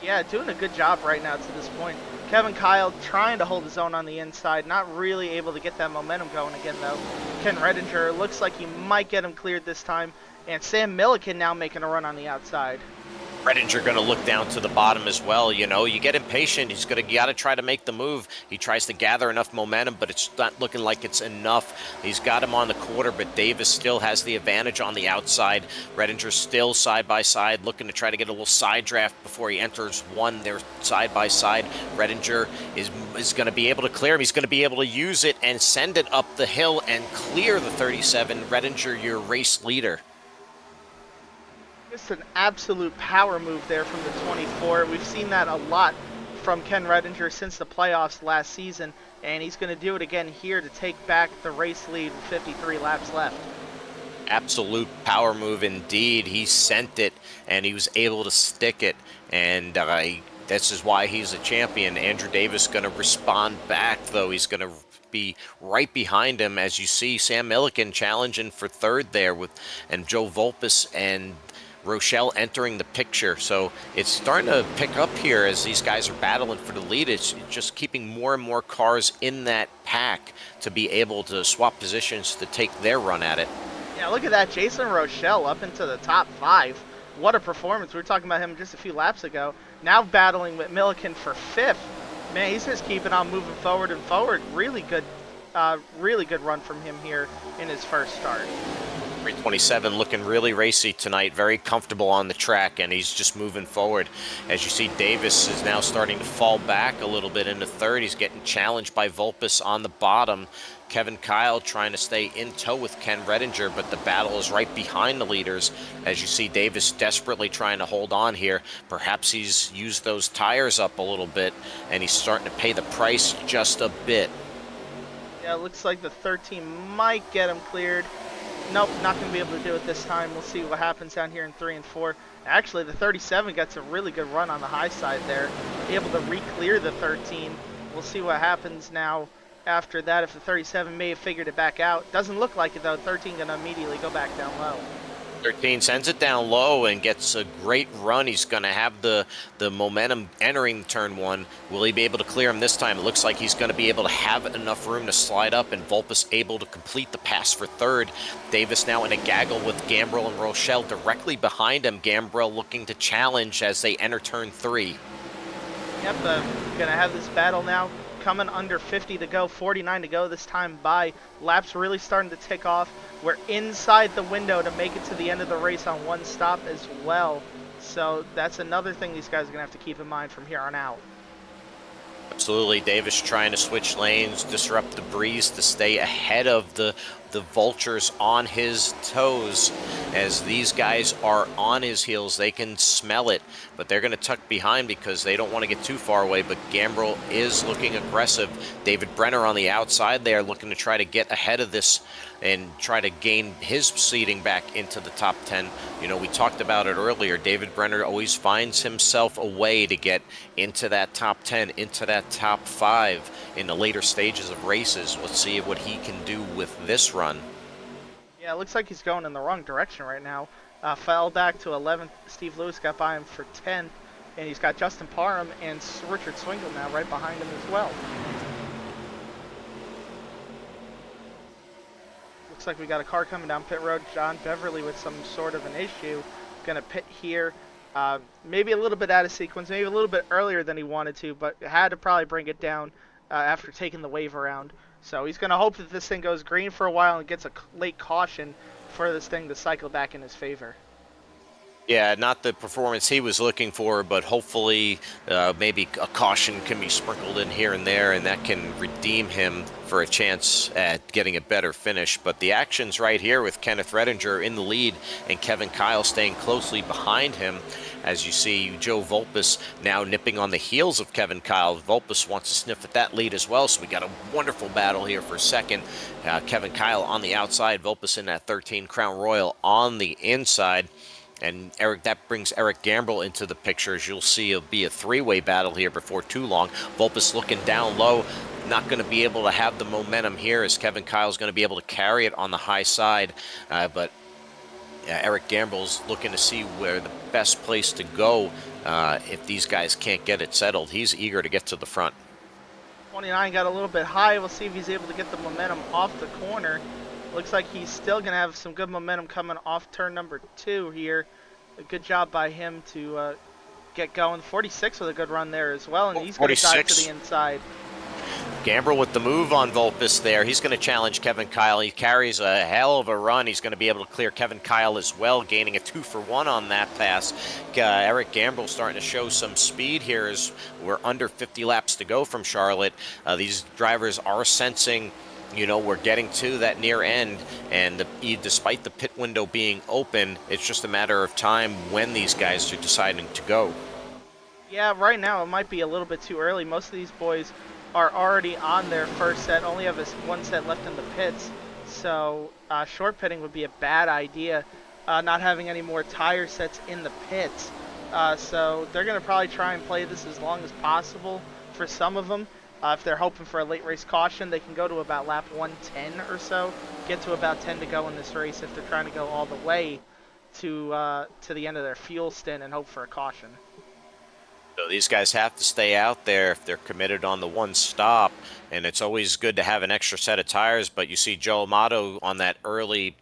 Yeah, doing a good job right now to this point. Kevin Kyle trying to hold his own on the inside, not really able to get that momentum going again, though. Ken Redinger looks like he might get him cleared this time, and Sam Milliken now making a run on the outside. Redinger going to look down to the bottom as well. You get impatient. You got to try to make the move. He tries to gather enough momentum, but it's not looking like it's enough. He's got him on the quarter, but Davis still has the advantage on the outside. Redinger still side by side, looking to try to get a little side draft before he enters 1. They're side by side. Redinger is going to be able to clear him. He's going to be able to use it and send it up the hill and clear the 37. Redinger, your race leader. Just an absolute power move there from the 24. We've seen that a lot from Ken Redinger since the playoffs last season, and he's going to do it again here to take back the race lead with 53 laps left. Absolute power move indeed. He sent it, and he was able to stick it, and this is why he's a champion. Andrew Davis going to respond back, though. He's going to be right behind him, as you see Sam Milliken challenging for 3rd there, and Joe Volpus and Rochelle entering the picture. So it's starting to pick up here as these guys are battling for the lead. It's just keeping more and more cars in that pack to be able to swap positions to take their run at it. Yeah, look at that. Jason Rochelle up into the top 5. What a performance. We were talking about him just a few laps ago. Now battling with Milliken for 5th. Man, he's just keeping on moving forward and forward. Really good run from him here in his first start. 327 looking really racy tonight, very comfortable on the track, and he's just moving forward. As you see, Davis is now starting to fall back a little bit into 3rd. He's getting challenged by Volpus on the bottom. Kevin Kyle trying to stay in tow with Ken Redinger, but the battle is right behind the leaders. As you see, Davis desperately trying to hold on here. Perhaps he's used those tires up a little bit, and he's starting to pay the price just a bit. Yeah, it looks like the 13 might get him cleared. Nope, not going to be able to do it this time. We'll see what happens down here in 3 and 4. Actually, the 37 gets a really good run on the high side there. Able to re-clear the 13. We'll see what happens now after that, if the 37 may have figured it back out. Doesn't look like it, though. 13 going to immediately go back down low. 13 sends it down low and gets a great run. He's going to have the momentum entering turn 1. Will he be able to clear him this time? It looks like he's going to be able to have enough room to slide up, and Volpus able to complete the pass for 3rd. Davis now in a gaggle with Gambrell and Rochelle directly behind him. Gambrell looking to challenge as they enter turn 3. Yep, going to have this battle now. Coming under 50 to go, 49 to go this time by. Laps really starting to tick off. We're inside the window to make it to the end of the race on 1 stop as well. So that's another thing these guys are going to have to keep in mind from here on out. Absolutely. Davis trying to switch lanes, disrupt the breeze to stay ahead of the the vultures on his toes. As these guys are on his heels, they can smell it, but they're going to tuck behind because they don't want to get too far away. But Gambrel is looking aggressive. David Brenner on the outside there looking to try to get ahead of this and try to gain his seeding back into the top 10. You know, we talked about it earlier. David Brenner always finds himself a way to get into that top 10, into that top 5 in the later stages of races. Let's see what he can do with this run. Yeah, it looks like he's going in the wrong direction right now. Fell back to 11th. Steve Lewis got by him for 10th. And he's got Justin Parham and Richard Swingle now right behind him as well. Looks like we got a car coming down pit road. John Beverly with some sort of an issue. Going to pit here. Maybe a little bit out of sequence. Maybe a little bit earlier than he wanted to. But had to probably bring it down after taking the wave around. So he's going to hope that this thing goes green for a while and gets a late caution for this thing to cycle back in his favor. Yeah, not the performance he was looking for, but hopefully maybe a caution can be sprinkled in here and there, and that can redeem him for a chance at getting a better finish. But the action's right here with Kenneth Redinger in the lead and Kevin Kyle staying closely behind him. As you see, Joe Volpus now nipping on the heels of Kevin Kyle. Volpus wants to sniff at that lead as well, so we got a wonderful battle here for second. Kevin Kyle on the outside, Volpus in that 13 Crown Royal on the inside. And that brings Eric Gambrel into the picture. As you'll see, it'll be a three-way battle here before too long. Volpus looking down low, not going to be able to have the momentum here as Kevin Kyle's going to be able to carry it on the high side. But Eric Gambrel's looking to see where the best place to go if these guys can't get it settled. He's eager to get to the front. 29 got a little bit high. We'll see if he's able to get the momentum off the corner. Looks like he's still going to have some good momentum coming off turn number 2 here. A good job by him to get going. 46 with a good run there as well, and he's going to dive to the inside. Gambrel with the move on Volpus there. He's going to challenge Kevin Kyle. He carries a hell of a run. He's going to be able to clear Kevin Kyle as well, gaining a 2-for-1 on that pass. Eric Gambrel starting to show some speed here as we're under 50 laps to go from Charlotte. These drivers are sensing, you know, we're getting to that near end, and despite the pit window being open, it's just a matter of time when these guys are deciding to go. Yeah, right now it might be a little bit too early. Most of these boys are already on their first set, only have one set left in the pits, so short pitting would be a bad idea, not having any more tire sets in the pits. So they're going to probably try and play this as long as possible for some of them. If they're hoping for a late race caution, they can go to about lap 110 or so, get to about 10 to go in this race if they're trying to go all the way to the end of their fuel stint and hope for a caution. So these guys have to stay out there if they're committed on the one stop, and it's always good to have an extra set of tires, but you see Joe Amato on that early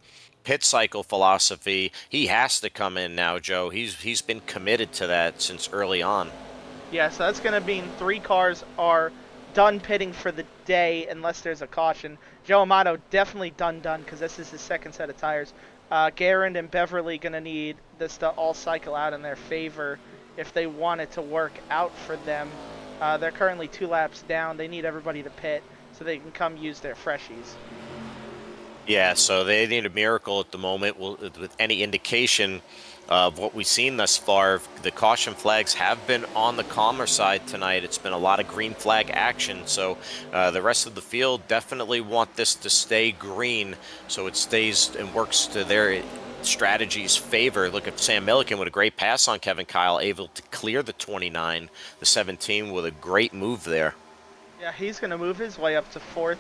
pit cycle philosophy. He has to come in now, Joe. He's been committed to that since early on. Yeah, so that's going to mean 3 cars are done pitting for the day unless there's a caution. Joe Amato definitely done because this is his second set of tires. Garand and Beverly going to need this to all cycle out in their favor if they want it to work out for them. They're currently 2 laps down. They need everybody to pit so they can come use their freshies. Yeah, so they need a miracle at the moment. With any indication of what we've seen thus far, the caution flags have been on the calmer side tonight. It's been a lot of green flag action, so the rest of the field definitely want this to stay green so it stays and works to their strategy's favor. Look at Sam Milliken with a great pass on Kevin Kyle, able to clear the 29, the 17 with a great move there. Yeah, he's going to move his way up to 4th,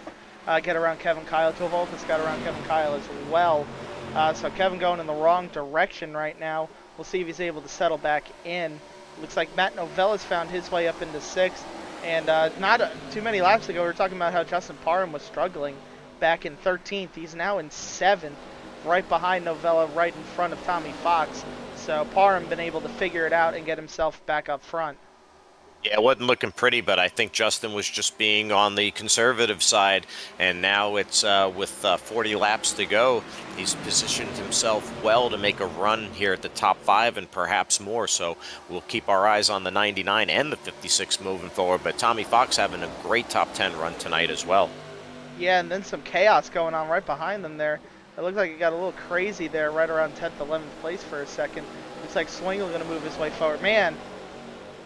get around Kevin Kyle. Joe Volpus got around Kevin Kyle as well. So Kevin going in the wrong direction right now. We'll see if he's able to settle back in. Looks like Matt Novella's found his way up into 6th. And not too many laps ago, we were talking about how Justin Parham was struggling back in 13th. He's now in 7th, right behind Novella, right in front of Tommy Fox. So Parham been able to figure it out and get himself back up front. Yeah, it wasn't looking pretty, but I think Justin was just being on the conservative side, and now it's with 40 laps to go. He's positioned himself well to make a run here at the top 5 and perhaps more, so we'll keep our eyes on the 99 and the 56 moving forward, but Tommy Fox having a great top 10 run tonight as well. Yeah, and then some chaos going on right behind them there. It looked like it got a little crazy there right around 10th, 11th place for a second. Looks like Swingle going to move his way forward. Man,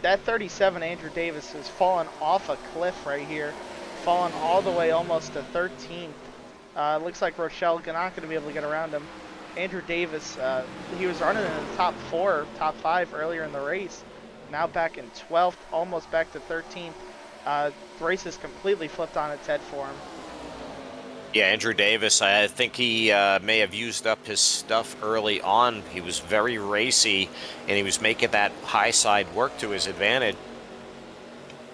that 37 Andrew Davis is falling off a cliff right here. Falling all the way almost to 13th. Looks like Rochelle not going to be able to get around him. Andrew Davis, he was running in the top 4, top 5 earlier in the race. Now back in 12th, almost back to 13th. The race is completely flipped on its head for him. Yeah, Andrew Davis, I think he may have used up his stuff early on. He was very racy, and he was making that high side work to his advantage.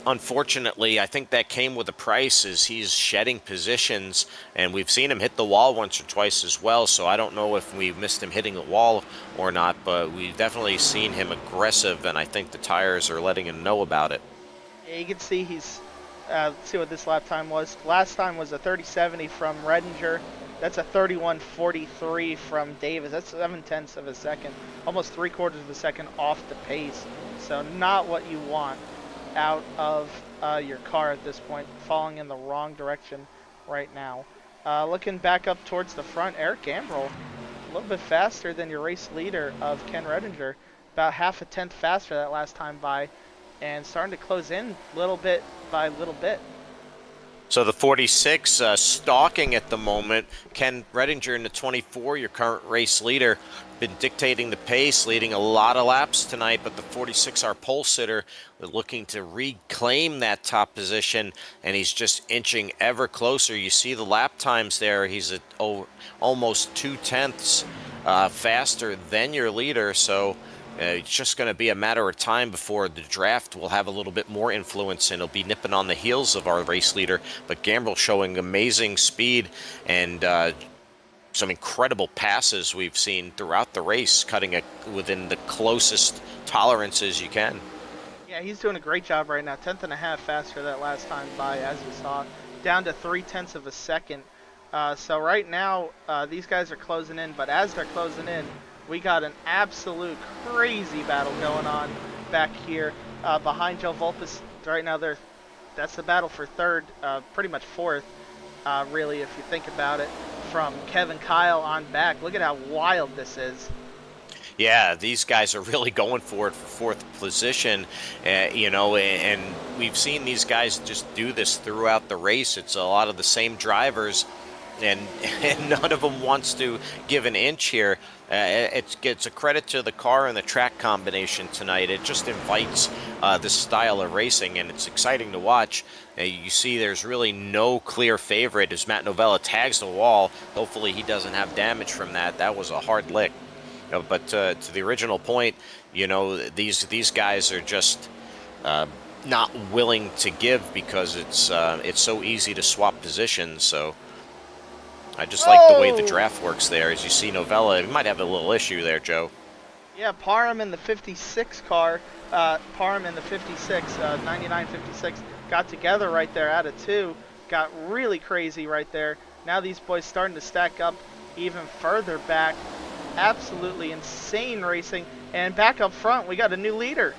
Unfortunately, I think that came with a price as he's shedding positions, and we've seen him hit the wall once or twice as well, so I don't know if we missed him hitting the wall or not, but we've definitely seen him aggressive, and I think the tires are letting him know about it. Yeah, you can see he's, let's see what this lap time was. Last time was a 30.70 from Redinger. That's a 31.43 from Davis. That's 7/10 of a second, almost 3/4 of a second off the pace. So not what you want out of your car at this point, falling in the wrong direction right now. Looking back up towards the front, Eric Gambrell, a little bit faster than your race leader of Ken Redinger, about half a tenth faster that last time by, and starting to close in little bit by little bit. So the 46 stalking at the moment. Ken Redinger in the 24, your current race leader, been dictating the pace, leading a lot of laps tonight, but the 46, our pole sitter, looking to reclaim that top position, and he's just inching ever closer. You see the lap times there. He's at almost 2/10 faster than your leader, so it's just going to be a matter of time before the draft will have a little bit more influence, and it'll be nipping on the heels of our race leader. But Gambrell showing amazing speed and some incredible passes we've seen throughout the race, cutting it within the closest tolerances you can. Yeah, he's doing a great job right now. 10th and a half faster that last time by, as you saw, down to 3/10 of a second. So right now, these guys are closing in, but as they're closing in, we got an absolute crazy battle going on back here behind Joe Volpus. Right now, that's the battle for third, pretty much fourth, really, if you think about it, from Kevin Kyle on back. Look at how wild this is. Yeah, these guys are really going for it for fourth position, and we've seen these guys just do this throughout the race. It's a lot of the same drivers, and none of them wants to give an inch here. It's a credit to the car and the track combination tonight. It just invites this style of racing, and it's exciting to watch. You see there's really no clear favorite as Matt Novella tags the wall. Hopefully he doesn't have damage from that. That was a hard lick. But to the original point, these guys are just not willing to give because it's so easy to swap positions. So I just like the way the draft works there. As you see, Novella, he might have a little issue there, Joe. Yeah, Parham in the 56 car, Parham in the 56, 99-56, got together right there out of 2. Got really crazy right there. Now these boys starting to stack up even further back. Absolutely insane racing. And back up front, we got a new leader.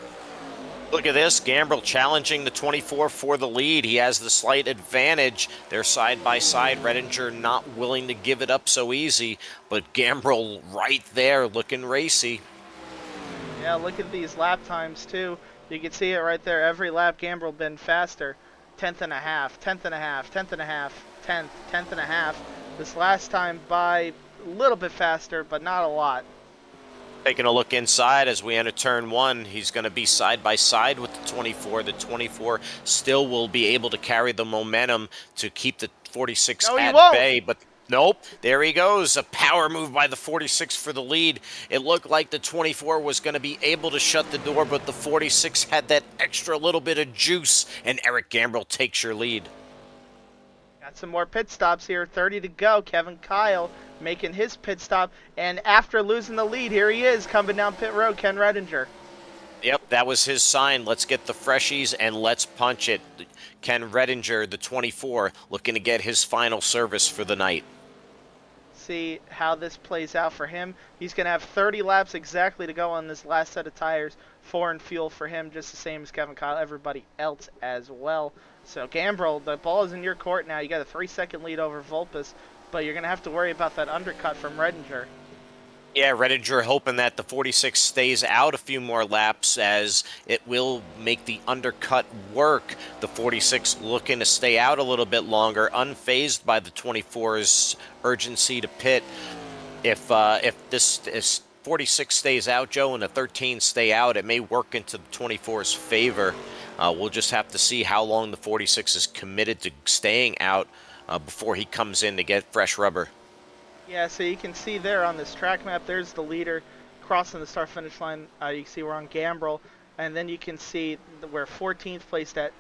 Look at this, Gambrell challenging the 24 for the lead. He has the slight advantage. They're side by side. Redinger not willing to give it up so easy, but Gambrell right there looking racy. Yeah, look at these lap times too. You can see it right there. Every lap Gambrell been faster. 10th and a half, 10th and a half, 10th and a half, 10th, 10th and a half. This last time by a little bit faster, but not a lot. Taking a look inside as we enter turn 1, he's going to be side by side with the 24. The 24 still will be able to carry the momentum to keep the 46 at bay, but nope, there he goes. A power move by the 46 for the lead. It looked like the 24 was going to be able to shut the door, but the 46 had that extra little bit of juice, and Eric Gambrell takes your lead. Got some more pit stops here. 30 to go. Kevin Kyle making his pit stop, and after losing the lead, here he is coming down pit road, Ken Redinger. Yep, that was his sign. Let's get the freshies and let's punch it. Ken Redinger, the 24, looking to get his final service for the night. see how this plays out for him. He's going to have 30 laps exactly to go on this last set of tires. 4 in fuel for him, just the same as Kevin Kyle, everybody else as well. So Gambrel, the ball is in your court now. You got a 3-second lead over Vulpes, but you're going to have to worry about that undercut from Redinger. Yeah, Redinger hoping that the 46 stays out a few more laps as it will make the undercut work. The 46 looking to stay out a little bit longer, unfazed by the 24's urgency to pit. If this 46 stays out, Joe, and the 13 stay out, it may work into the 24's favor. We'll just have to see how long the 46 is committed to staying out before he comes in to get fresh rubber. Yeah, so you can see there on this track map, there's the leader crossing the start-finish line. You can see we're on Gambrel, and then you can see where 14th place that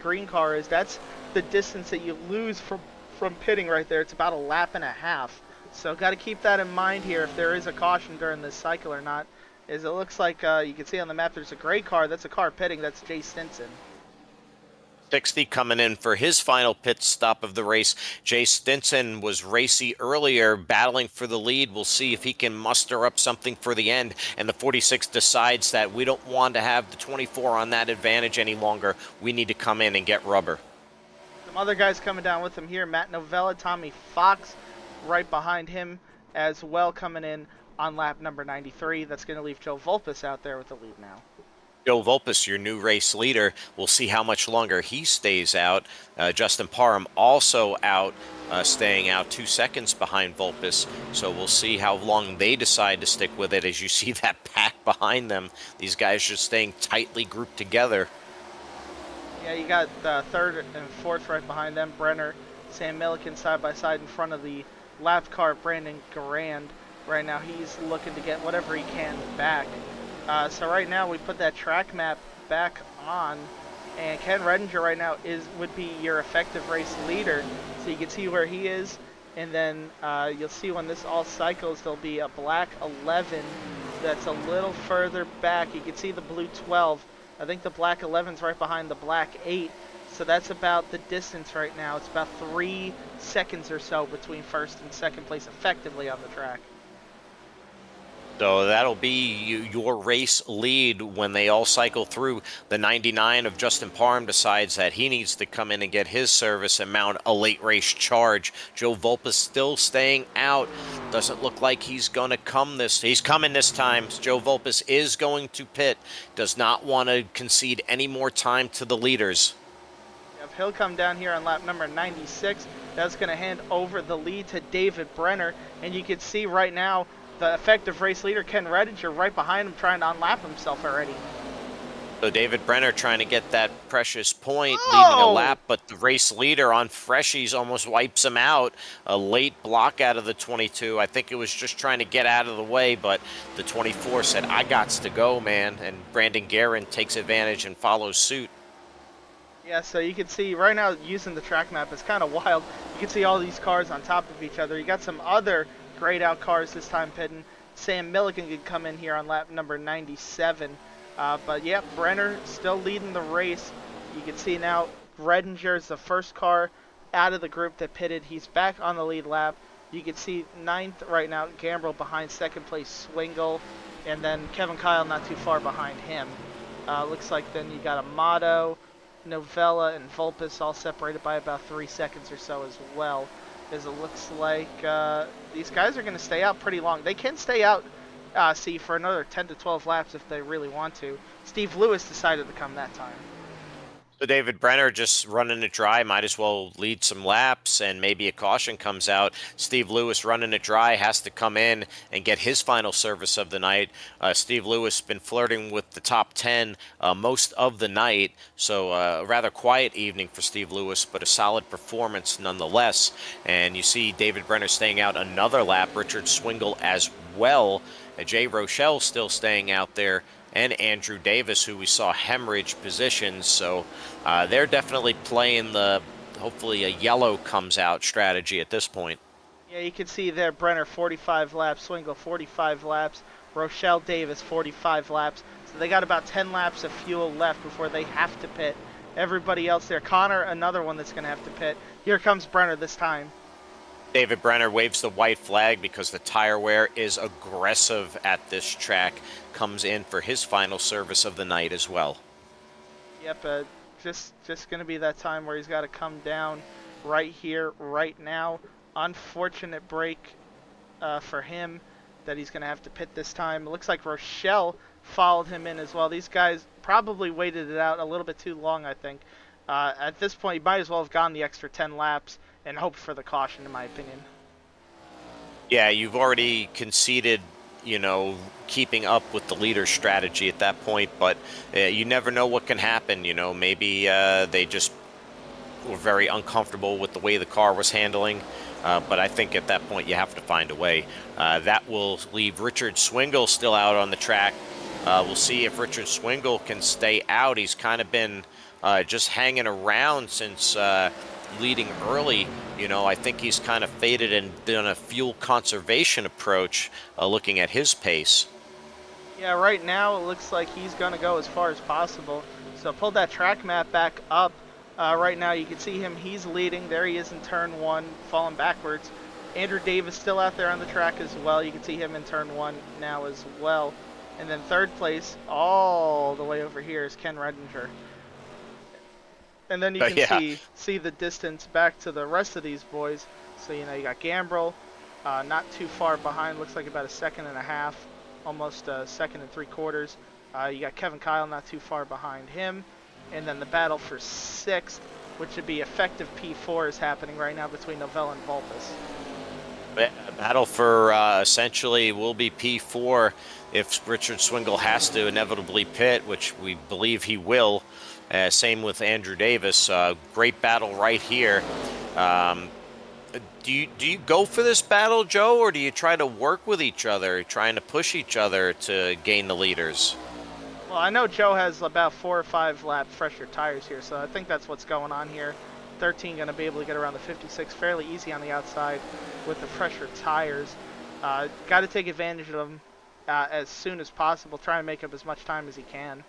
green car is. That's the distance that you lose from pitting right there. It's about a lap and a half. So got to keep that in mind here if there is a caution during this cycle or not. As it looks like you can see on the map, there's a gray car. That's a car pitting. That's Jay Stinson. 60 coming in for his final pit stop of the race. Jay Stinson was racy earlier, battling for the lead. We'll see if he can muster up something for the end. And the 46 decides that we don't want to have the 24 on that advantage any longer. We need to come in and get rubber. Some other guys coming down with him here. Matt Novella, Tommy Fox right behind him as well, coming in on lap number 93. That's going to leave Joe Vulpes out there with the lead now. Joe Vulpes, your new race leader. We'll see how much longer he stays out. Justin Parham also out, staying out 2 seconds behind Vulpes. So we'll see how long they decide to stick with it. As you see that pack behind them, these guys just staying tightly grouped together. Yeah, you got third and fourth right behind them. Brenner, Sam Milliken side by side in front of the lap car. Brandon Garand right now, he's looking to get whatever he can back. So right now we put that track map back on, and Ken Redinger right now would be your effective race leader. So you can see where he is, and then you'll see when this all cycles, there'll be a black 11 that's a little further back. You can see the blue 12. I think the black 11's right behind the black 8. So that's about the distance right now. It's about 3 seconds or so between first and second place effectively on the track. So that'll be your race lead when they all cycle through. The 99 of Justin Parham decides that he needs to come in and get his service and mount a late race charge. Joe Vulpes still staying out. Doesn't look like he's going to come he's coming this time. Joe Vulpes is going to pit. Does not want to concede any more time to the leaders. If he'll come down here on lap number 96, that's going to hand over the lead to David Brenner. And you can see right now, the effective race leader, Ken Redinger, right behind him trying to unlap himself already. So David Brenner trying to get that precious point, leading a lap, but the race leader on Freshies almost wipes him out. A late block out of the 22. I think it was just trying to get out of the way, but the 24 said, I gots to go, man. And Brandon Guerin takes advantage and follows suit. Yeah, so you can see right now using the track map, it's kind of wild. You can see all these cars on top of each other. You got some other grayed out cars this time pitting. Sam Milliken could come in here on lap number 97. But yeah, Brenner still leading the race. You can see now Redinger is the first car out of the group that pitted. He's back on the lead lap. You can see 9th right now, Gambrel behind second place Swingle. And then Kevin Kyle not too far behind him. Looks like then you got Amato, Novella, and Vulpes all separated by about 3 seconds or so as well. As it looks like these guys are going to stay out pretty long. They can stay out, for another 10 to 12 laps if they really want to. Steve Lewis decided to come that time. So David Brenner just running it dry, might as well lead some laps, and maybe a caution comes out. Steve Lewis running it dry has to come in and get his final service of the night. Steve Lewis been flirting with the top 10 most of the night, so a rather quiet evening for Steve Lewis, but a solid performance nonetheless. And you see David Brenner staying out another lap, Richard Swingle as well. Jay Rochelle still staying out there, and Andrew Davis, who we saw hemorrhage positions. So they're definitely playing the hopefully a yellow comes out strategy at this point. Yeah, you can see there Brenner 45 laps, Swingle 45 laps, Rochelle Davis 45 laps. So they got about 10 laps of fuel left before they have to pit. Everybody else there, Connor, another one that's going to have to pit. Here comes Brenner this time. David Brenner waves the white flag because the tire wear is aggressive at this track. Comes in for his final service of the night as well. Yep, just going to be that time where he's got to come down right here, right now. Unfortunate break for him that he's going to have to pit this time. It looks like Rochelle followed him in as well. These guys probably waited it out a little bit too long, I think. At this point, you might as well have gone the extra 10 laps and hoped for the caution, in my opinion. Yeah, you've already conceded, you know, keeping up with the leader's strategy at that point, but you never know what can happen. You know, maybe they just were very uncomfortable with the way the car was handling. But I think at that point you have to find a way. That will leave Richard Swingle still out on the track. We'll see if Richard Swingle can stay out. He's kind of been just hanging around since leading early. You know, I think he's kind of faded and done a fuel conservation approach looking at his pace. Yeah, right now it looks like he's going to go as far as possible. So pull that track map back up. Right now you can see him, he's leading. There he is in turn 1, falling backwards. Andrew Davis still out there on the track as well. You can see him in turn 1 now as well. And then third place, all the way over here, is Ken Redinger. And then you can see the distance back to the rest of these boys. So, you know, you got Gambrel, not too far behind. Looks like about a second and a half, almost a second and 3/4. You got Kevin Kyle not too far behind him. And then the battle for 6th, which would be effective P4, is happening right now between Novella and Vulpes. Battle for essentially will be P4 if Richard Swingle has to inevitably pit, which we believe he will. Same with Andrew Davis. Great battle right here. Do you go for this battle, Joe, or do you try to work with each other, trying to push each other to gain the leaders? Well, I know Joe has about 4 or 5 lap fresher tires here, so I think that's what's going on here. 13 going to be able to get around the 56 fairly easy on the outside with the fresher tires. Got to take advantage of them as soon as possible, try and make up as much time as he can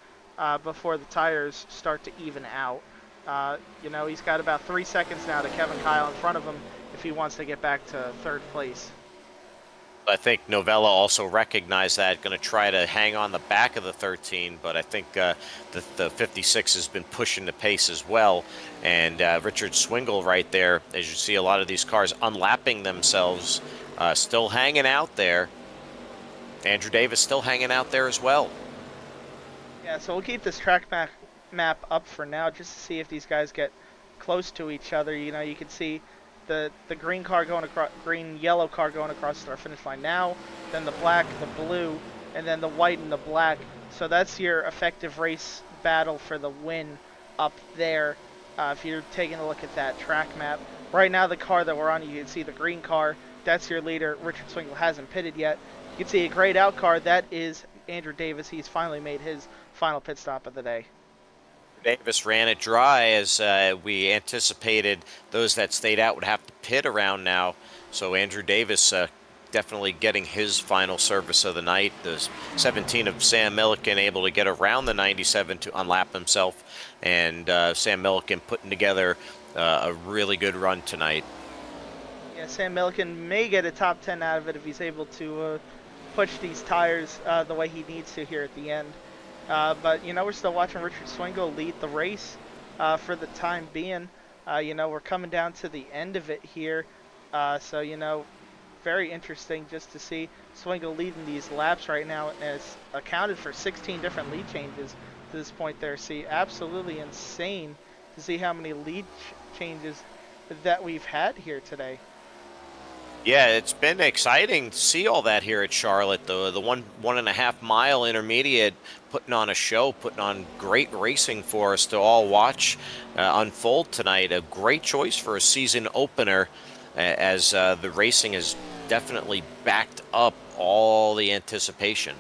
before the tires start to even out. You know, he's got about 3 seconds now to Kevin Kyle in front of him if he wants to get back to 3rd place. I think Novella also recognized that, going to try to hang on the back of the 13, but I think the 56 has been pushing the pace as well. And Richard Swingle right there, as you see a lot of these cars unlapping themselves, still hanging out there. Andrew Davis still hanging out there as well. Yeah, so we'll keep this track map up for now just to see if these guys get close to each other. You know, you can see the green car going across, yellow car going across our finish line now, then the black, the blue, and then the white and the black. So that's your effective race battle for the win up there. If you're taking a look at that track map. Right now the car that we're on, you can see the green car. That's your leader. Richard Swingle hasn't pitted yet. You can see a grayed out car. That is Andrew Davis. He's finally made his final pit stop of the day. Davis ran it dry as we anticipated those that stayed out would have to pit around now. So Andrew Davis definitely getting his final service of the night. The 17 of Sam Milliken able to get around the 97 to unlap himself. And Sam Milliken putting together a really good run tonight. Yeah, Sam Milliken may get a top 10 out of it if he's able to push these tires the way he needs to here at the end. But, you know, we're still watching Richard Swingle lead the race for the time being. You know, we're coming down to the end of it here. So, you know, very interesting just to see Swingle leading these laps right now. And it's accounted for 16 different lead changes to this point there. See, absolutely insane to see how many lead changes that we've had here today. Yeah, it's been exciting to see all that here at Charlotte. The 1.5 mile intermediate putting on a show, putting on great racing for us to all watch unfold tonight. A great choice for a season opener as the racing has definitely backed up all the anticipation.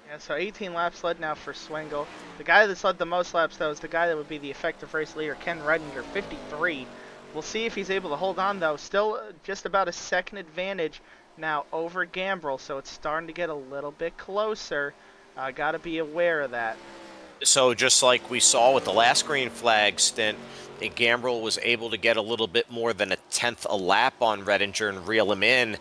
Yeah, so 18 laps led now for Swingle. The guy that's led the most laps, though, is the guy that would be the effective race leader, Ken Redinger, 53. We'll see if he's able to hold on, though. Still just about a second advantage now over Gambrel, so it's starting to get a little bit closer. Got to be aware of that. So just like we saw with the last green flag stint, Gambrill was able to get a little bit more than a tenth a lap on Redinger and reel him in.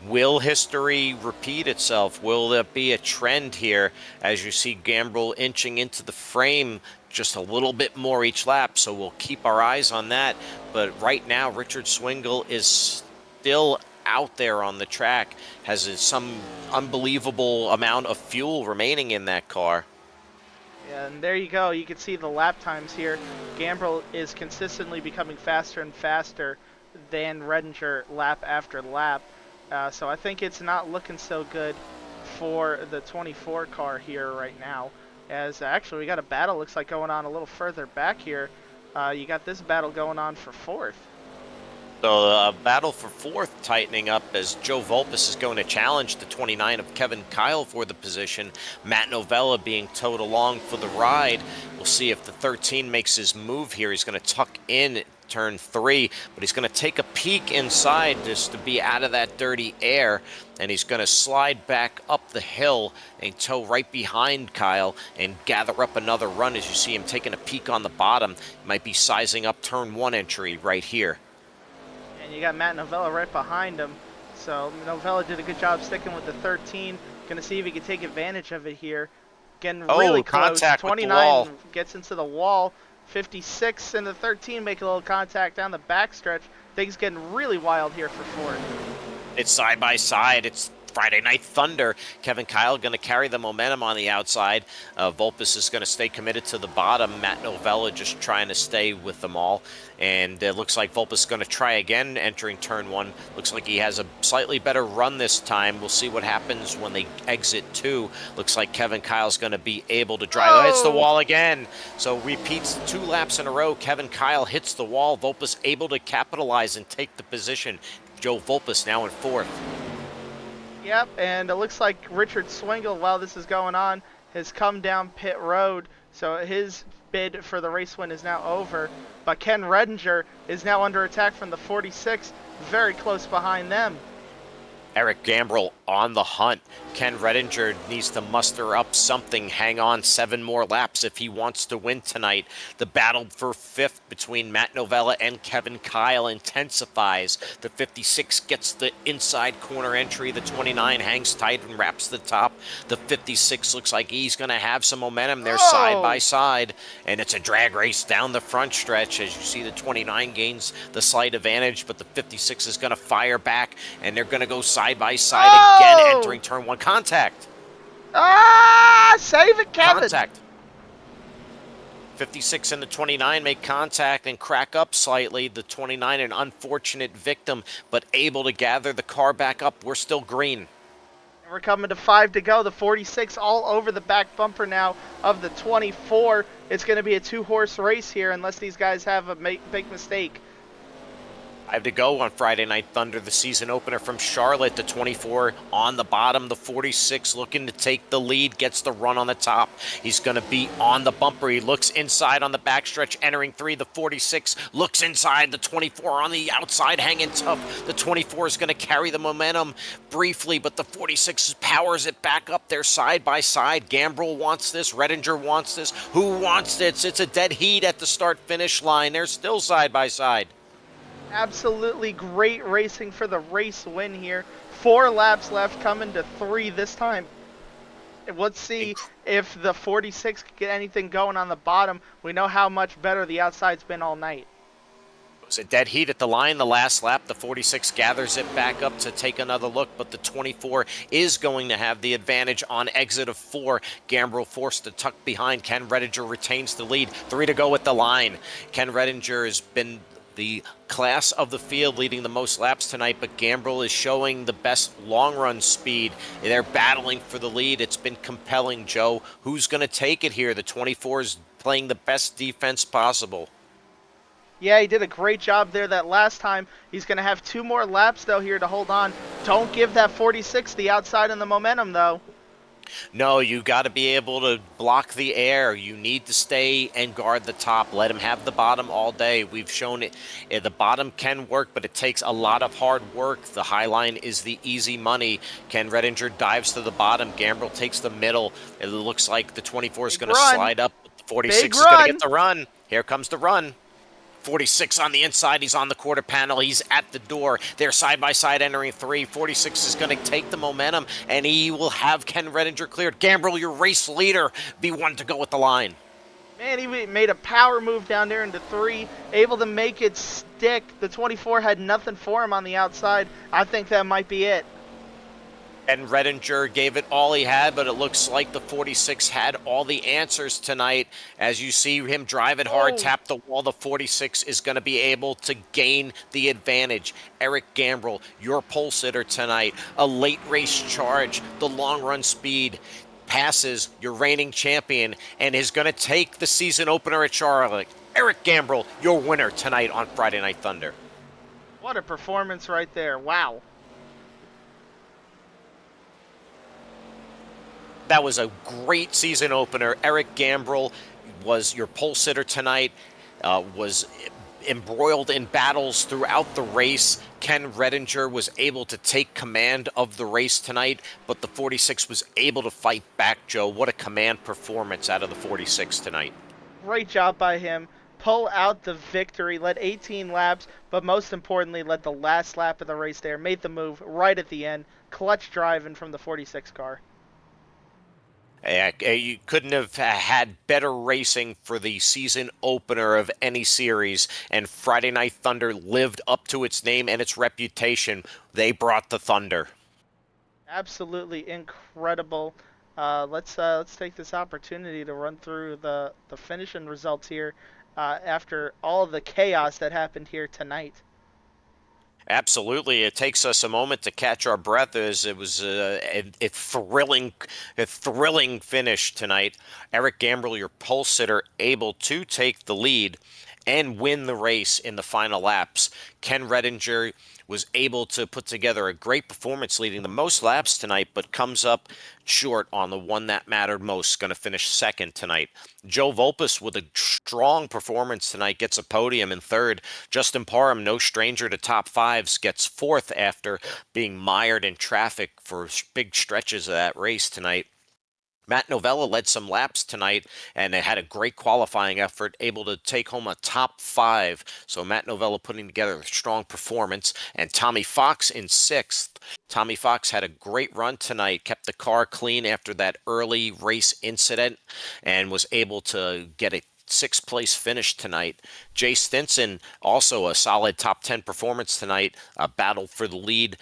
Will history repeat itself? Will there be a trend here as you see Gambrill inching into the frame just a little bit more each lap? So we'll keep our eyes on that. But right now, Richard Swingle is still out there on the track, has some unbelievable amount of fuel remaining in that car. Yeah, and there you go. You can see the lap times here. Gambrill is consistently becoming faster and faster than Redinger lap after lap. So I think it's not looking so good for the 24 car here right now. As actually we got a battle, looks like, going on a little further back here. You got this battle going on for fourth. So a battle for fourth tightening up as Joe Vulpes is going to challenge the 29 of Kevin Kyle for the position. Matt Novella being towed along for the ride. We'll see if the 13 makes his move here. He's going to tuck in turn 3, but he's going to take a peek inside just to be out of that dirty air, and he's going to slide back up the hill and tow right behind Kyle and gather up another run as you see him taking a peek on the bottom. He might be sizing up turn 1 entry right here. And you got Matt Novella right behind him. So Novella did a good job sticking with the 13. Going to see if he can take advantage of it here. Getting really close. Contact with the 29 wall. gets into the wall. 56 and the 13 make a little contact down the backstretch. Things getting really wild here for Ford. It's side by side. It's Friday Night Thunder. Kevin Kyle going to carry the momentum on the outside. Vulpes is going to stay committed to the bottom. Matt Novella just trying to stay with them all. And it looks like Vulpes is going to try again entering turn 1. Looks like he has a slightly better run this time. We'll see what happens when they exit 2. Looks like Kevin Kyle's going to be able to drive. Oh! Hits the wall again. So repeats 2 laps in a row. Kevin Kyle hits the wall. Vulpes able to capitalize and take the position. Joe Vulpes now in 4th. Yep, and it looks like Richard Swingle, while this is going on, has come down pit road. So his bid for the race win is now over. But Ken Redinger is now under attack from the 46, very close behind them. Eric Gambrill on the hunt. Ken Redinger needs to muster up something, hang on 7 more laps if he wants to win tonight. The battle for 5th between Matt Novella and Kevin Kyle intensifies. The 56 gets the inside corner entry. The 29 hangs tight and wraps the top. The 56 looks like he's going to have some momentum there side by side. And it's a drag race down the front stretch as you see the 29 gains the slight advantage, but the 56 is going to fire back, and they're going to go side by side again, entering turn 1. Contact. Save it, Kevin. Contact. 56 and the 29 make contact and crack up slightly. The 29 an unfortunate victim, but able to gather the car back up. We're still green. We're coming to 5 to go. The 46 all over the back bumper now of the 24. It's going to be a 2-horse race here unless these guys have a big mistake. 5 to go on Friday Night Thunder, the season opener from Charlotte. The 24 on the bottom, the 46 looking to take the lead, gets the run on the top. He's going to be on the bumper. He looks inside on the backstretch, entering 3. The 46 looks inside. The 24 on the outside, hanging tough. The 24 is going to carry the momentum briefly, but the 46 powers it back up there side by side. Gambrill wants this. Redinger wants this. Who wants this? It's a dead heat at the start-finish line. They're still side by side. Absolutely great racing for the race win here. 4 laps left, coming to 3 this time. Let's see if the 46 can get anything going on the bottom. We know how much better the outside's been all night. It was a dead heat at the line the last lap. The 46 gathers it back up to take another look, but the 24 is going to have the advantage on exit of 4. Gambrill forced to tuck behind. Ken Redinger retains the lead. 3 to go at the line. Ken Redinger has been the class of the field, leading the most laps tonight, but Gambrill is showing the best long-run speed. They're battling for the lead. It's been compelling, Joe. Who's going to take it here? The 24 is playing the best defense possible. Yeah, he did a great job there that last time. He's going to have 2 more laps, though, here to hold on. Don't give that 46 the outside and the momentum, though. No, you got to be able to block the air. You need to stay and guard the top. Let him have the bottom all day. We've shown it. The bottom can work, but it takes a lot of hard work. The high line is the easy money. Ken Redinger dives to the bottom. Gambrill takes the middle. It looks like the 24 is going to slide up. The 46 is going to get the run. Here comes the run. 46 on the inside. He's on the quarter panel. He's at the door. They're side by side entering 3. 46 is going to take the momentum, and he will have Ken Redinger cleared. Gambrel, your race leader, be one to go at the line. Man, he made a power move down there into 3, able to make it stick. The 24 had nothing for him on the outside. I think that might be it. And Redinger gave it all he had, but it looks like the 46 had all the answers tonight. As you see him drive it hard, tap the wall, the 46 is going to be able to gain the advantage. Eric Gambrel, your pole sitter tonight, a late race charge, the long run speed, passes your reigning champion, and is going to take the season opener at Charlotte. Eric Gambrel, your winner tonight on Friday Night Thunder. What a performance right there. Wow. That was a great season opener. Eric Gambrel was your pole sitter tonight, was embroiled in battles throughout the race. Ken Redinger was able to take command of the race tonight, but the 46 was able to fight back, Joe. What a command performance out of the 46 tonight. Great job by him. Pull out the victory, led 18 laps, but most importantly, led the last lap of the race there, made the move right at the end, clutch driving from the 46 car. You couldn't have had better racing for the season opener of any series, and Friday Night Thunder lived up to its name and its reputation. They brought the Thunder. Absolutely incredible. Let's take this opportunity to run through the finishing results here after all of the chaos that happened here tonight. Absolutely, it takes us a moment to catch our breath as it was a thrilling finish tonight. Eric Gambrel, your pole sitter, able to take the lead and win the race in the final laps. Ken Redinger was able to put together a great performance, leading the most laps tonight, but comes up short on the one that mattered most, going to finish second tonight. Joe Volpus with a strong performance tonight gets a podium in third. Justin Parham, no stranger to top fives, gets fourth after being mired in traffic for big stretches of that race tonight. Matt Novella led some laps tonight and had a great qualifying effort, able to take home a top 5. So Matt Novella putting together a strong performance. And Tommy Fox in 6th. Tommy Fox had a great run tonight, kept the car clean after that early race incident, and was able to get a 6th place finish tonight. Jay Stinson, also a solid top 10 performance tonight, battled for the lead,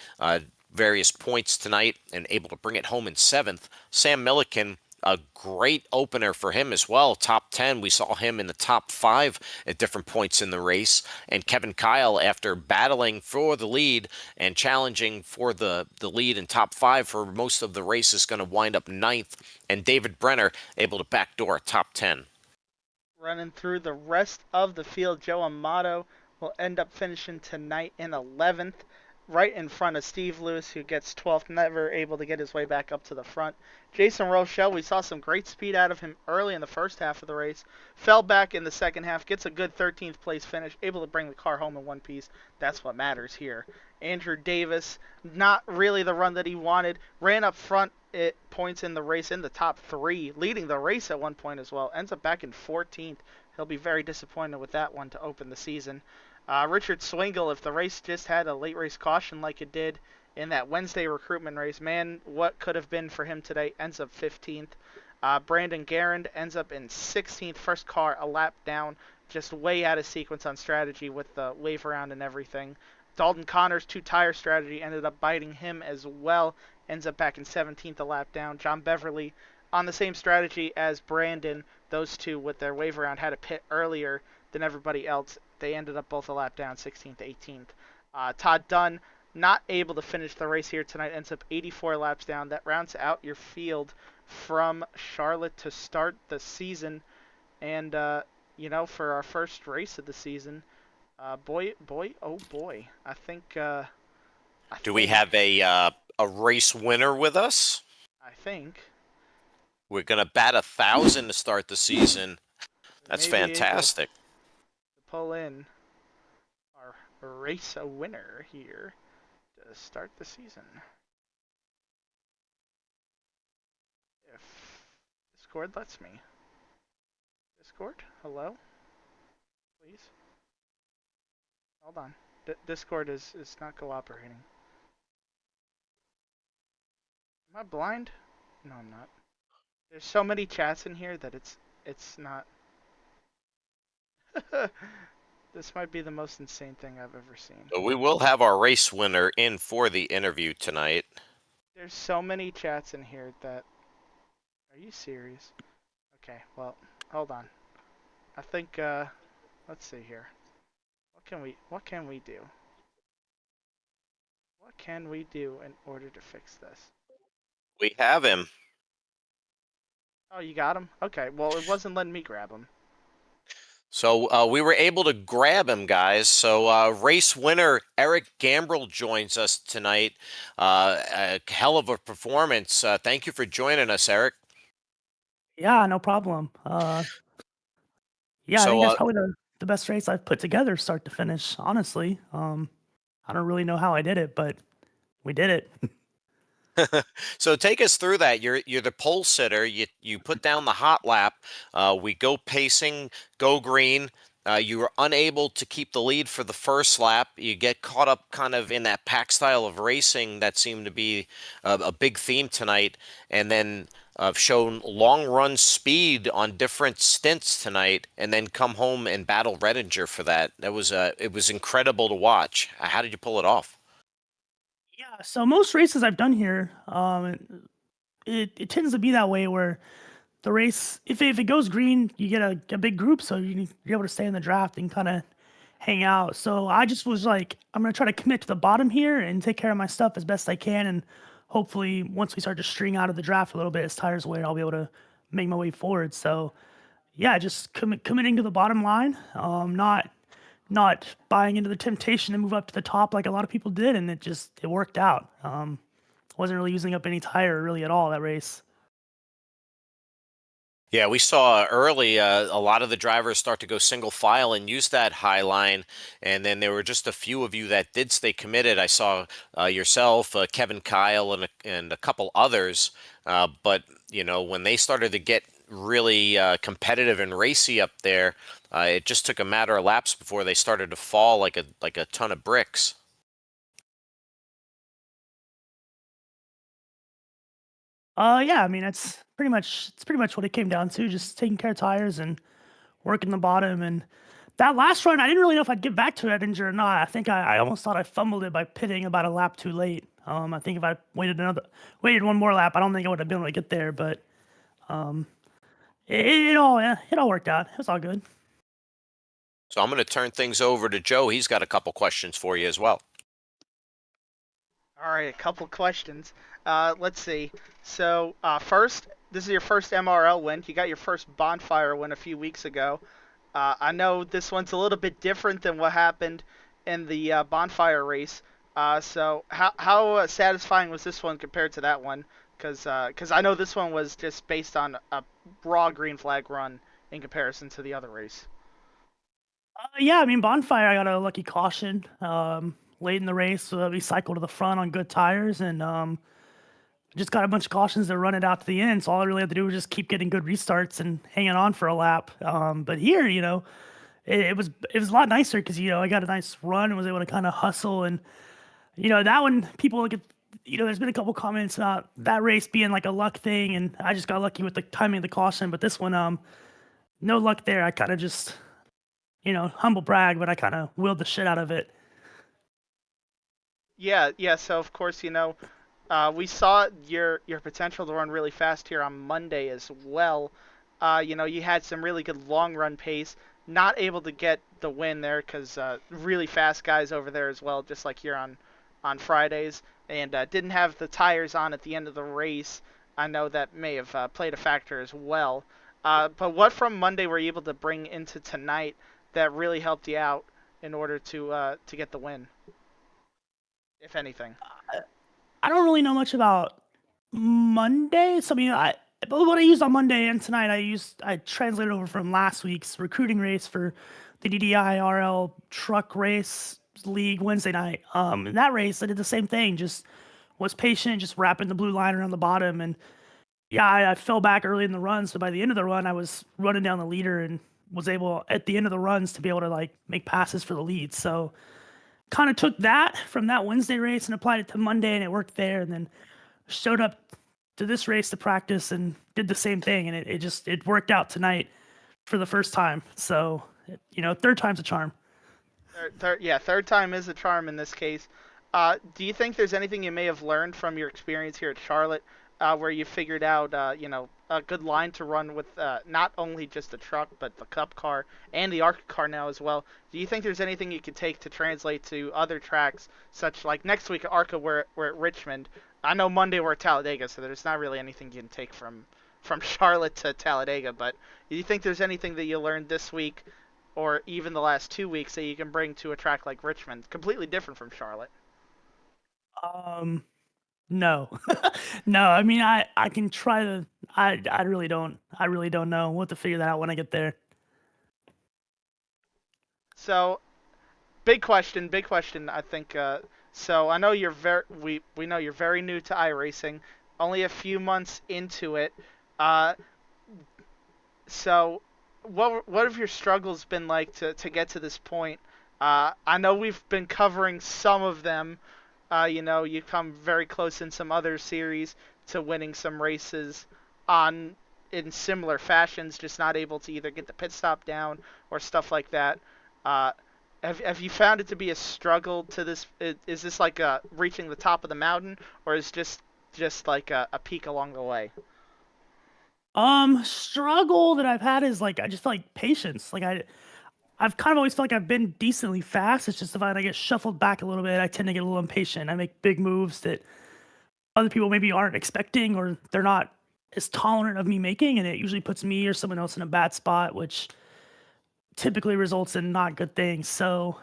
various points tonight, and able to bring it home in 7th. Sam Milliken, a great opener for him as well. Top 10. We saw him in the top 5 at different points in the race. And Kevin Kyle, after battling for the lead and challenging for the lead in top 5 for most of the race, is going to wind up 9th. And David Brenner able to backdoor top 10. Running through the rest of the field, Joe Amato will end up finishing tonight in 11th, right in front of Steve Lewis, who gets 12th, never able to get his way back up to the front. Jason Rochelle, we saw some great speed out of him early in the first half of the race, fell back in the second half, gets a good 13th place finish, able to bring the car home in one piece. That's what matters here. Andrew Davis, not really the run that he wanted, ran up front at points in the race in the top 3, leading the race at one point as well, ends up back in 14th. He'll be very disappointed with that one to open the season. Richard Swingle, if the race just had a late race caution like it did in that Wednesday recruitment race, man, what could have been for him today, ends up 15th. Brandon Garand ends up in 16th, first car a lap down, just way out of sequence on strategy with the wave around and everything. Dalton Connor's 2-tire strategy ended up biting him as well, ends up back in 17th a lap down. John Beverly on the same strategy as Brandon, those two with their wave around had a pit earlier than everybody else. They ended up both a lap down, 16th, 18th. Todd Dunn, not able to finish the race here tonight, ends up 84 laps down. That rounds out your field from Charlotte to start the season. And, for our first race of the season, boy, oh boy, I think... Do we have a race winner with us? I think. We're going to bat 1,000 to start the season. That's Maybe fantastic. to pull in our race winner here to start the season. If Discord lets me. Discord, hello? Please. Hold on. Discord is not cooperating. Am I blind? No, I'm not. There's so many chats in here that it's not. This might be the most insane thing I've ever seen. So we will have our race winner in for the interview tonight. There's so many chats in here that. Are you serious? Okay, well, hold on. I think let's see here. What can we do? What can we do in order to fix this? We have him. Oh, you got him? Okay, well, it wasn't letting me grab him. So we were able to grab him, guys. So race winner Eric Gambrill joins us tonight. A hell of a performance. Thank you for joining us, Eric. Yeah, no problem. Yeah, I So, think that's probably the best race I've put together, start to finish. Honestly, I don't really know how I did it, but we did it. So take us through that. You're the pole sitter. You put down the hot lap. We go pacing, go green. You were unable to keep the lead for the first lap. You get caught up kind of in that pack style of racing that seemed to be a big theme tonight, and then shown long run speed on different stints tonight, and then come home and battle Redinger for that. That was it was incredible to watch. How did you pull it off? Yeah, so most races I've done here, it tends to be that way where the race, if it goes green, you get a big group, so you're able to stay in the draft and kind of hang out. So I just was like, I'm gonna try to commit to the bottom here and take care of my stuff as best I can, and hopefully once we start to string out of the draft a little bit as tires wear, I'll be able to make my way forward. So yeah, just committing to the bottom line, not buying into the temptation to move up to the top like a lot of people did, and it worked out. Wasn't really using up any tire really at all that race. Yeah, we saw early a lot of the drivers start to go single file and use that high line, and then there were just a few of you that did stay committed. I saw yourself, Kevin Kyle, and a couple others. But you know, when they started to get really competitive and racy up there, it just took a matter of laps before they started to fall like a ton of bricks. Yeah, I mean it's pretty much what it came down to, just taking care of tires and working the bottom. And that last run, I didn't really know if I'd get back to Edinger or not. I think I almost thought I fumbled it by pitting about a lap too late. I think if I waited one more lap, I don't think I would have been able to get there. But it all worked out. It was all good. So I'm going to turn things over to Joe. He's got a couple questions for you as well. All right, a couple questions. Let's see. So first, this is your first MRL win. You got your first bonfire win a few weeks ago. I know this one's a little bit different than what happened in the bonfire race. So how satisfying was this one compared to that one? Because I know this one was just based on a raw green flag run in comparison to the other race. Yeah, I mean bonfire, I got a lucky caution late in the race, so we cycled to the front on good tires, and just got a bunch of cautions to run it out to the end. So all I really had to do was just keep getting good restarts and hanging on for a lap. But here, you know, it was a lot nicer because I got a nice run and was able to kind of hustle. And that one, people look at, there's been a couple comments about that race being like a luck thing, and I just got lucky with the timing of the caution. But this one, no luck there. I kind of just, humble brag, but I kind of willed the shit out of it. Yeah. So of course, we saw your potential to run really fast here on Monday as well. You had some really good long run pace. Not able to get the win there because really fast guys over there as well, just like here on Fridays, and didn't have the tires on at the end of the race. I know that may have played a factor as well. But what from Monday were you able to bring into tonight that really helped you out in order to get the win, if anything? I don't really know much about Monday. So I mean, but what I used on Monday and tonight, I translated over from last week's recruiting race for the DDI RL truck race league Wednesday night. In that race, I did the same thing. Just was patient, just wrapping the blue line around the bottom, and yeah, I fell back early in the run. So by the end of the run, I was running down the leader and was able at the end of the runs to be able to like make passes for the lead. So kind of took that from that Wednesday race and applied it to Monday, and it worked there. And then showed up to this race to practice and did the same thing, and it worked out tonight for the first time. So third time's a charm. Third time is a charm in this case. Do you think there's anything you may have learned from your experience here at Charlotte, where you figured out, a good line to run with not only just the truck, but the Cup car and the ARCA car now as well? Do you think there's anything you could take to translate to other tracks, such like next week at ARCA, we're at Richmond? I know Monday we're at Talladega, so there's not really anything you can take from Charlotte to Talladega. But do you think there's anything that you learned this week, or even the last 2 weeks, that you can bring to a track like Richmond, completely different from Charlotte? No, no. I mean, I can try to. I really don't. I really don't know. We'll have to figure that out when I get there. So, big question, big question. I think. So I know you're we know you're very new to iRacing, only a few months into it. Uh, so what have your struggles been like to get to this point? I know we've been covering some of them. You come very close in some other series to winning some races on in similar fashions, just not able to either get the pit stop down or stuff like that. Uh, have you found it to be a struggle to this? Is this like reaching the top of the mountain, or is just like a peak along the way? Struggle that I've had is like I just feel like patience. Like I've kind of always felt like I've been decently fast. It's just if I get shuffled back a little bit, I tend to get a little impatient. I make big moves that other people maybe aren't expecting, or they're not as tolerant of me making, and it usually puts me or someone else in a bad spot, which typically results in not good things. So,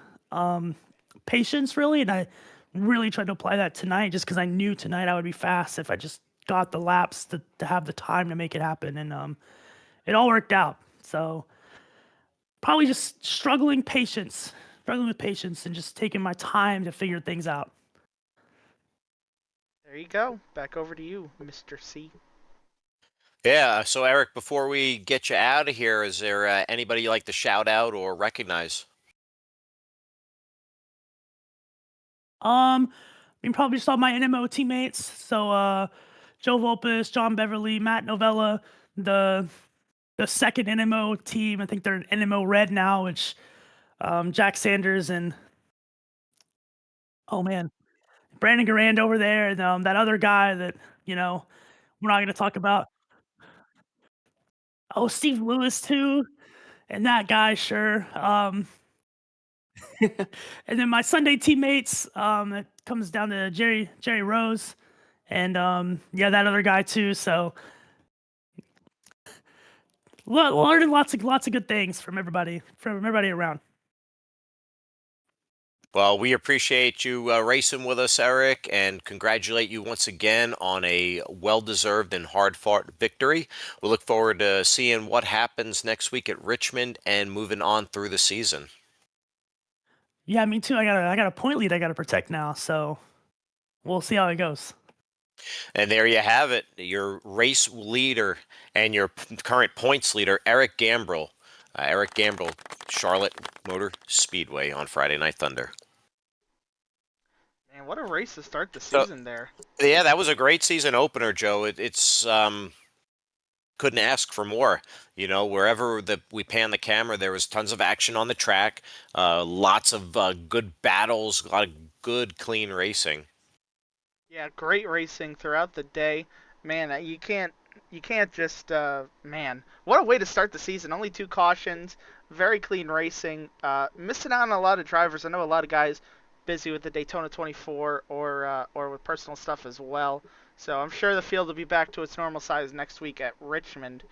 patience really, and I really tried to apply that tonight, just because I knew tonight I would be fast if I just got the laps to have the time to make it happen, and it all worked out. So probably just struggling with patience, and just taking my time to figure things out. There you go. Back over to you, Mr. C. Yeah, so Eric, before we get you out of here, is there anybody you like to shout out or recognize? I mean, probably just all my NMO teammates. So Joe Volpus, John Beverly, Matt Novella, the second NMO team. I think they're an NMO Red now, which Jack Sanders and oh man, Brandon Garand over there, and that other guy that we're not going to talk about. Oh, Steve Lewis too, and that guy, sure. And then my Sunday teammates, it comes down to Jerry Rose, and that other guy too. So learning lots of good things from everybody around. Well, we appreciate you racing with us, Eric, and congratulate you once again on a well-deserved and hard-fought victory. We look forward to seeing what happens next week at Richmond and moving on through the season. Yeah, me too. I got a point lead I got to protect now, so we'll see how it goes. And there you have it, your race leader and your current points leader, Eric Gambrill. Eric Gambrill, Charlotte Motor Speedway on Friday Night Thunder. Man, what a race to start the season there. Yeah, that was a great season opener, Joe. It's couldn't ask for more. Wherever we pan the camera, there was tons of action on the track, lots of good battles, a lot of good, clean racing. Yeah, great racing throughout the day. Man, you can't just man, what a way to start the season. Only 2 cautions, very clean racing. Missing out on a lot of drivers. I know a lot of guys busy with the Daytona 24 or with personal stuff as well. So I'm sure the field will be back to its normal size next week at Richmond.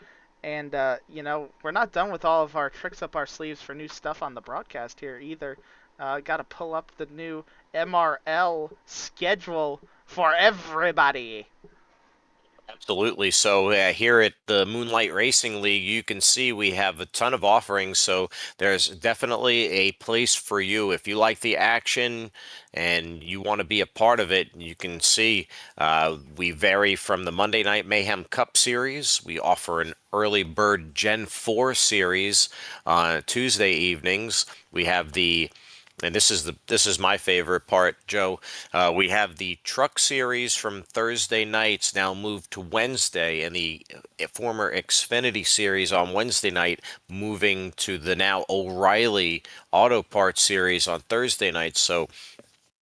And we're not done with all of our tricks up our sleeves for new stuff on the broadcast here either. Got to pull up the new MRL schedule for everybody. Absolutely. So here at the Moonlight Racing League, you can see we have a ton of offerings. So there's definitely a place for you. If you like the action and you want to be a part of it, you can see we vary from the Monday Night Mayhem Cup Series. We offer an early bird Gen 4 series on Tuesday evenings. We have the And this is my favorite part, Joe. We have the Truck Series from Thursday nights now moved to Wednesday, and the former Xfinity Series on Wednesday night moving to the now O'Reilly Auto Parts Series on Thursday night. So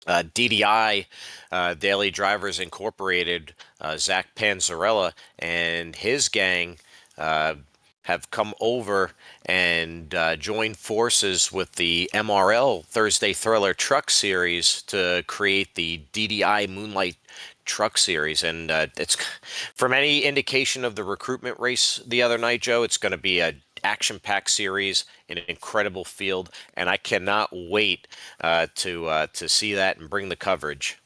DDI, Daily Drivers Incorporated, Zach Panzarella and his gang uh, have come over and joined forces with the MRL Thursday Thriller Truck Series to create the DDI Moonlight Truck Series. And it's, from any indication of the recruitment race the other night, Joe, it's going to be a action-packed series in an incredible field, and I cannot wait to see that and bring the coverage.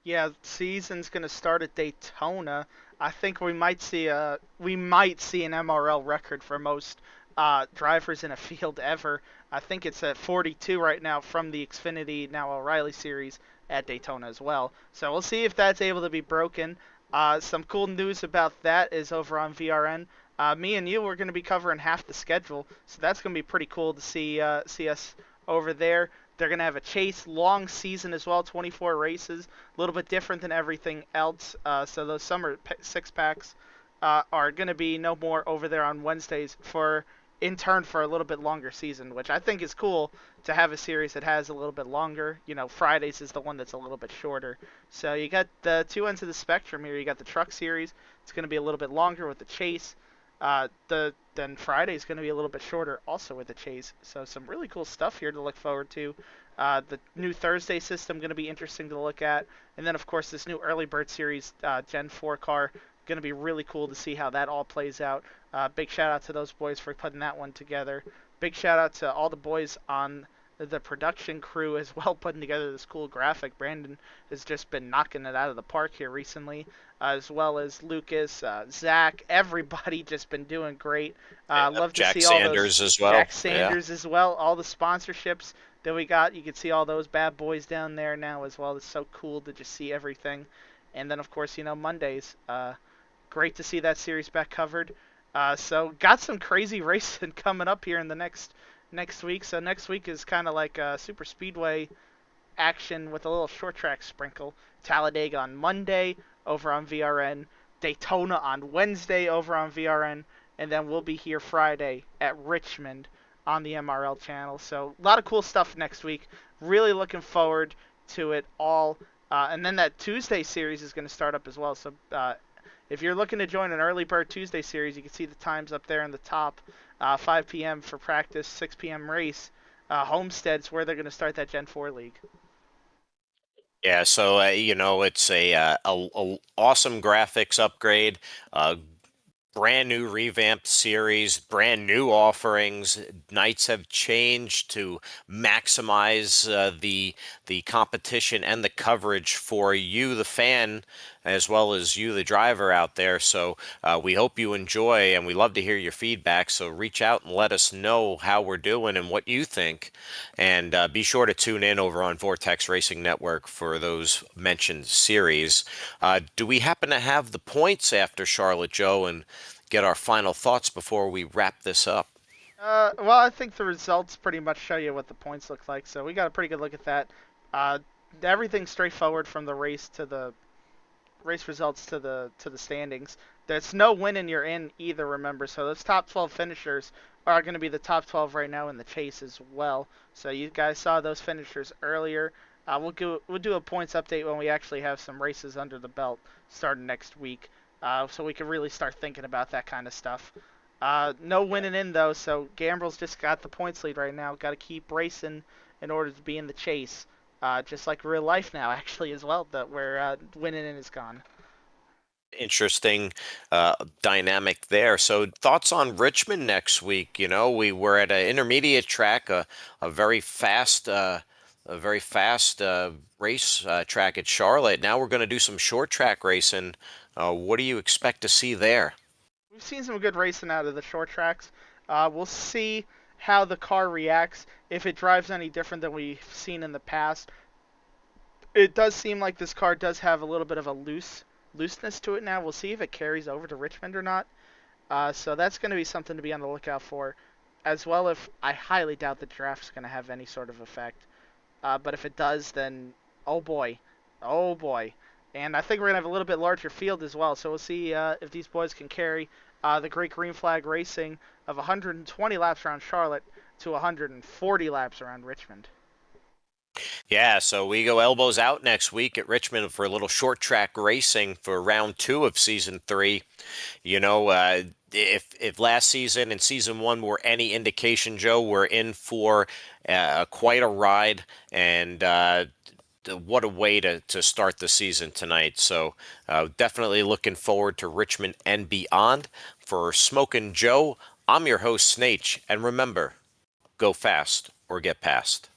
Yeah, season's gonna start at Daytona. I think we might see an MRL record for most drivers in a field ever. I think it's at 42 right now from the Xfinity now O'Reilly series at Daytona as well. So we'll see if that's able to be broken. Some cool news about that is over on VRN. Me and you, we're going to be covering half the schedule, so that's going to be pretty cool to see us over there. They're going to have a chase long season as well, 24 races, a little bit different than everything else. So those summer six packs are going to be no more over there on Wednesdays for in turn for a little bit longer season, which I think is cool to have a series that has a little bit longer. You know, Fridays is the one that's a little bit shorter. So you got the two ends of the spectrum here. You got the truck series. It's going to be a little bit longer with the chase. Then Friday is going to be a little bit shorter, also with the chase. So some really cool stuff here to look forward to. The new Thursday system going to be interesting to look at, and then of course this new early bird series Gen 4 car going to be really cool to see how that all plays out. Big shout out to those boys for putting that one together. Big shout out to all the boys on the production crew as well, putting together this cool graphic. Brandon has just been knocking it out of the park here recently, as well as Lucas, Zach, everybody just been doing great. Love to Jack see all Sanders those as well. Jack Sanders as well, all the sponsorships that we got. You can see all those bad boys down there now as well. It's so cool to just see everything. And then of course, Mondays. Great to see that series back covered. So got some crazy racing coming up here in the next week. So next week is kind of like a super speedway action with a little short track sprinkle. Talladega on Monday over on VRN, Daytona on Wednesday over on VRN, and then we'll be here Friday at Richmond on the MRL channel. So a lot of cool stuff next week. Really looking forward to it all. And then that Tuesday series is going to start up as well. So if you're looking to join an early bird Tuesday series, you can see the times up there in the top. 5 p.m. for practice, 6 p.m. race. Homestead's where they're going to start that Gen 4 league. Yeah, so it's a awesome graphics upgrade, brand new revamped series, brand new offerings. Nights have changed to maximize the competition and the coverage for you, the fan, as well as you, the driver out there. So we hope you enjoy, and we love to hear your feedback. So reach out and let us know how we're doing and what you think. And be sure to tune in over on Vortex Racing Network for those mentioned series. Do we happen to have the points after Charlotte, Joe, and get our final thoughts before we wrap this up? Well, I think the results pretty much show you what the points look like, so we got a pretty good look at that. Everything's straightforward from the race to the race results to the standings. There's no winning you're in either, remember. So those top 12 finishers are going to be the top 12 right now in the chase as well. So you guys saw those finishers earlier. We'll do a points update when we actually have some races under the belt starting next week. So we can really start thinking about that kind of stuff. No winning in, though, so Gambrel's just got the points lead right now. Got to keep racing in order to be in the chase. Just like real life now, actually, as well, that where winning in is gone. Interesting dynamic there. So thoughts on Richmond next week? We were at an intermediate track, a very fast race track at Charlotte. Now we're going to do some short track racing. What do you expect to see there? We've seen some good racing out of the short tracks. We'll see how the car reacts, if it drives any different than we've seen in the past. It does seem like this car does have a little bit of a looseness to it now. We'll see if it carries over to Richmond or not. So that's going to be something to be on the lookout for, as well. If I highly doubt the draft's going to have any sort of effect. But if it does, then oh boy, oh boy. And I think we're gonna have a little bit larger field as well. So we'll see if these boys can carry the Great Green Flag Racing of 120 laps around Charlotte to 140 laps around Richmond. Yeah, so we go elbows out next week at Richmond for a little short track racing for round 2 of season 3. You know, if last season and season 1 were any indication, Joe, we're in for quite a ride, and what a way to start the season tonight. So definitely looking forward to Richmond and beyond. For Smokin' Joe, I'm your host, Snake, and remember, go fast or get past.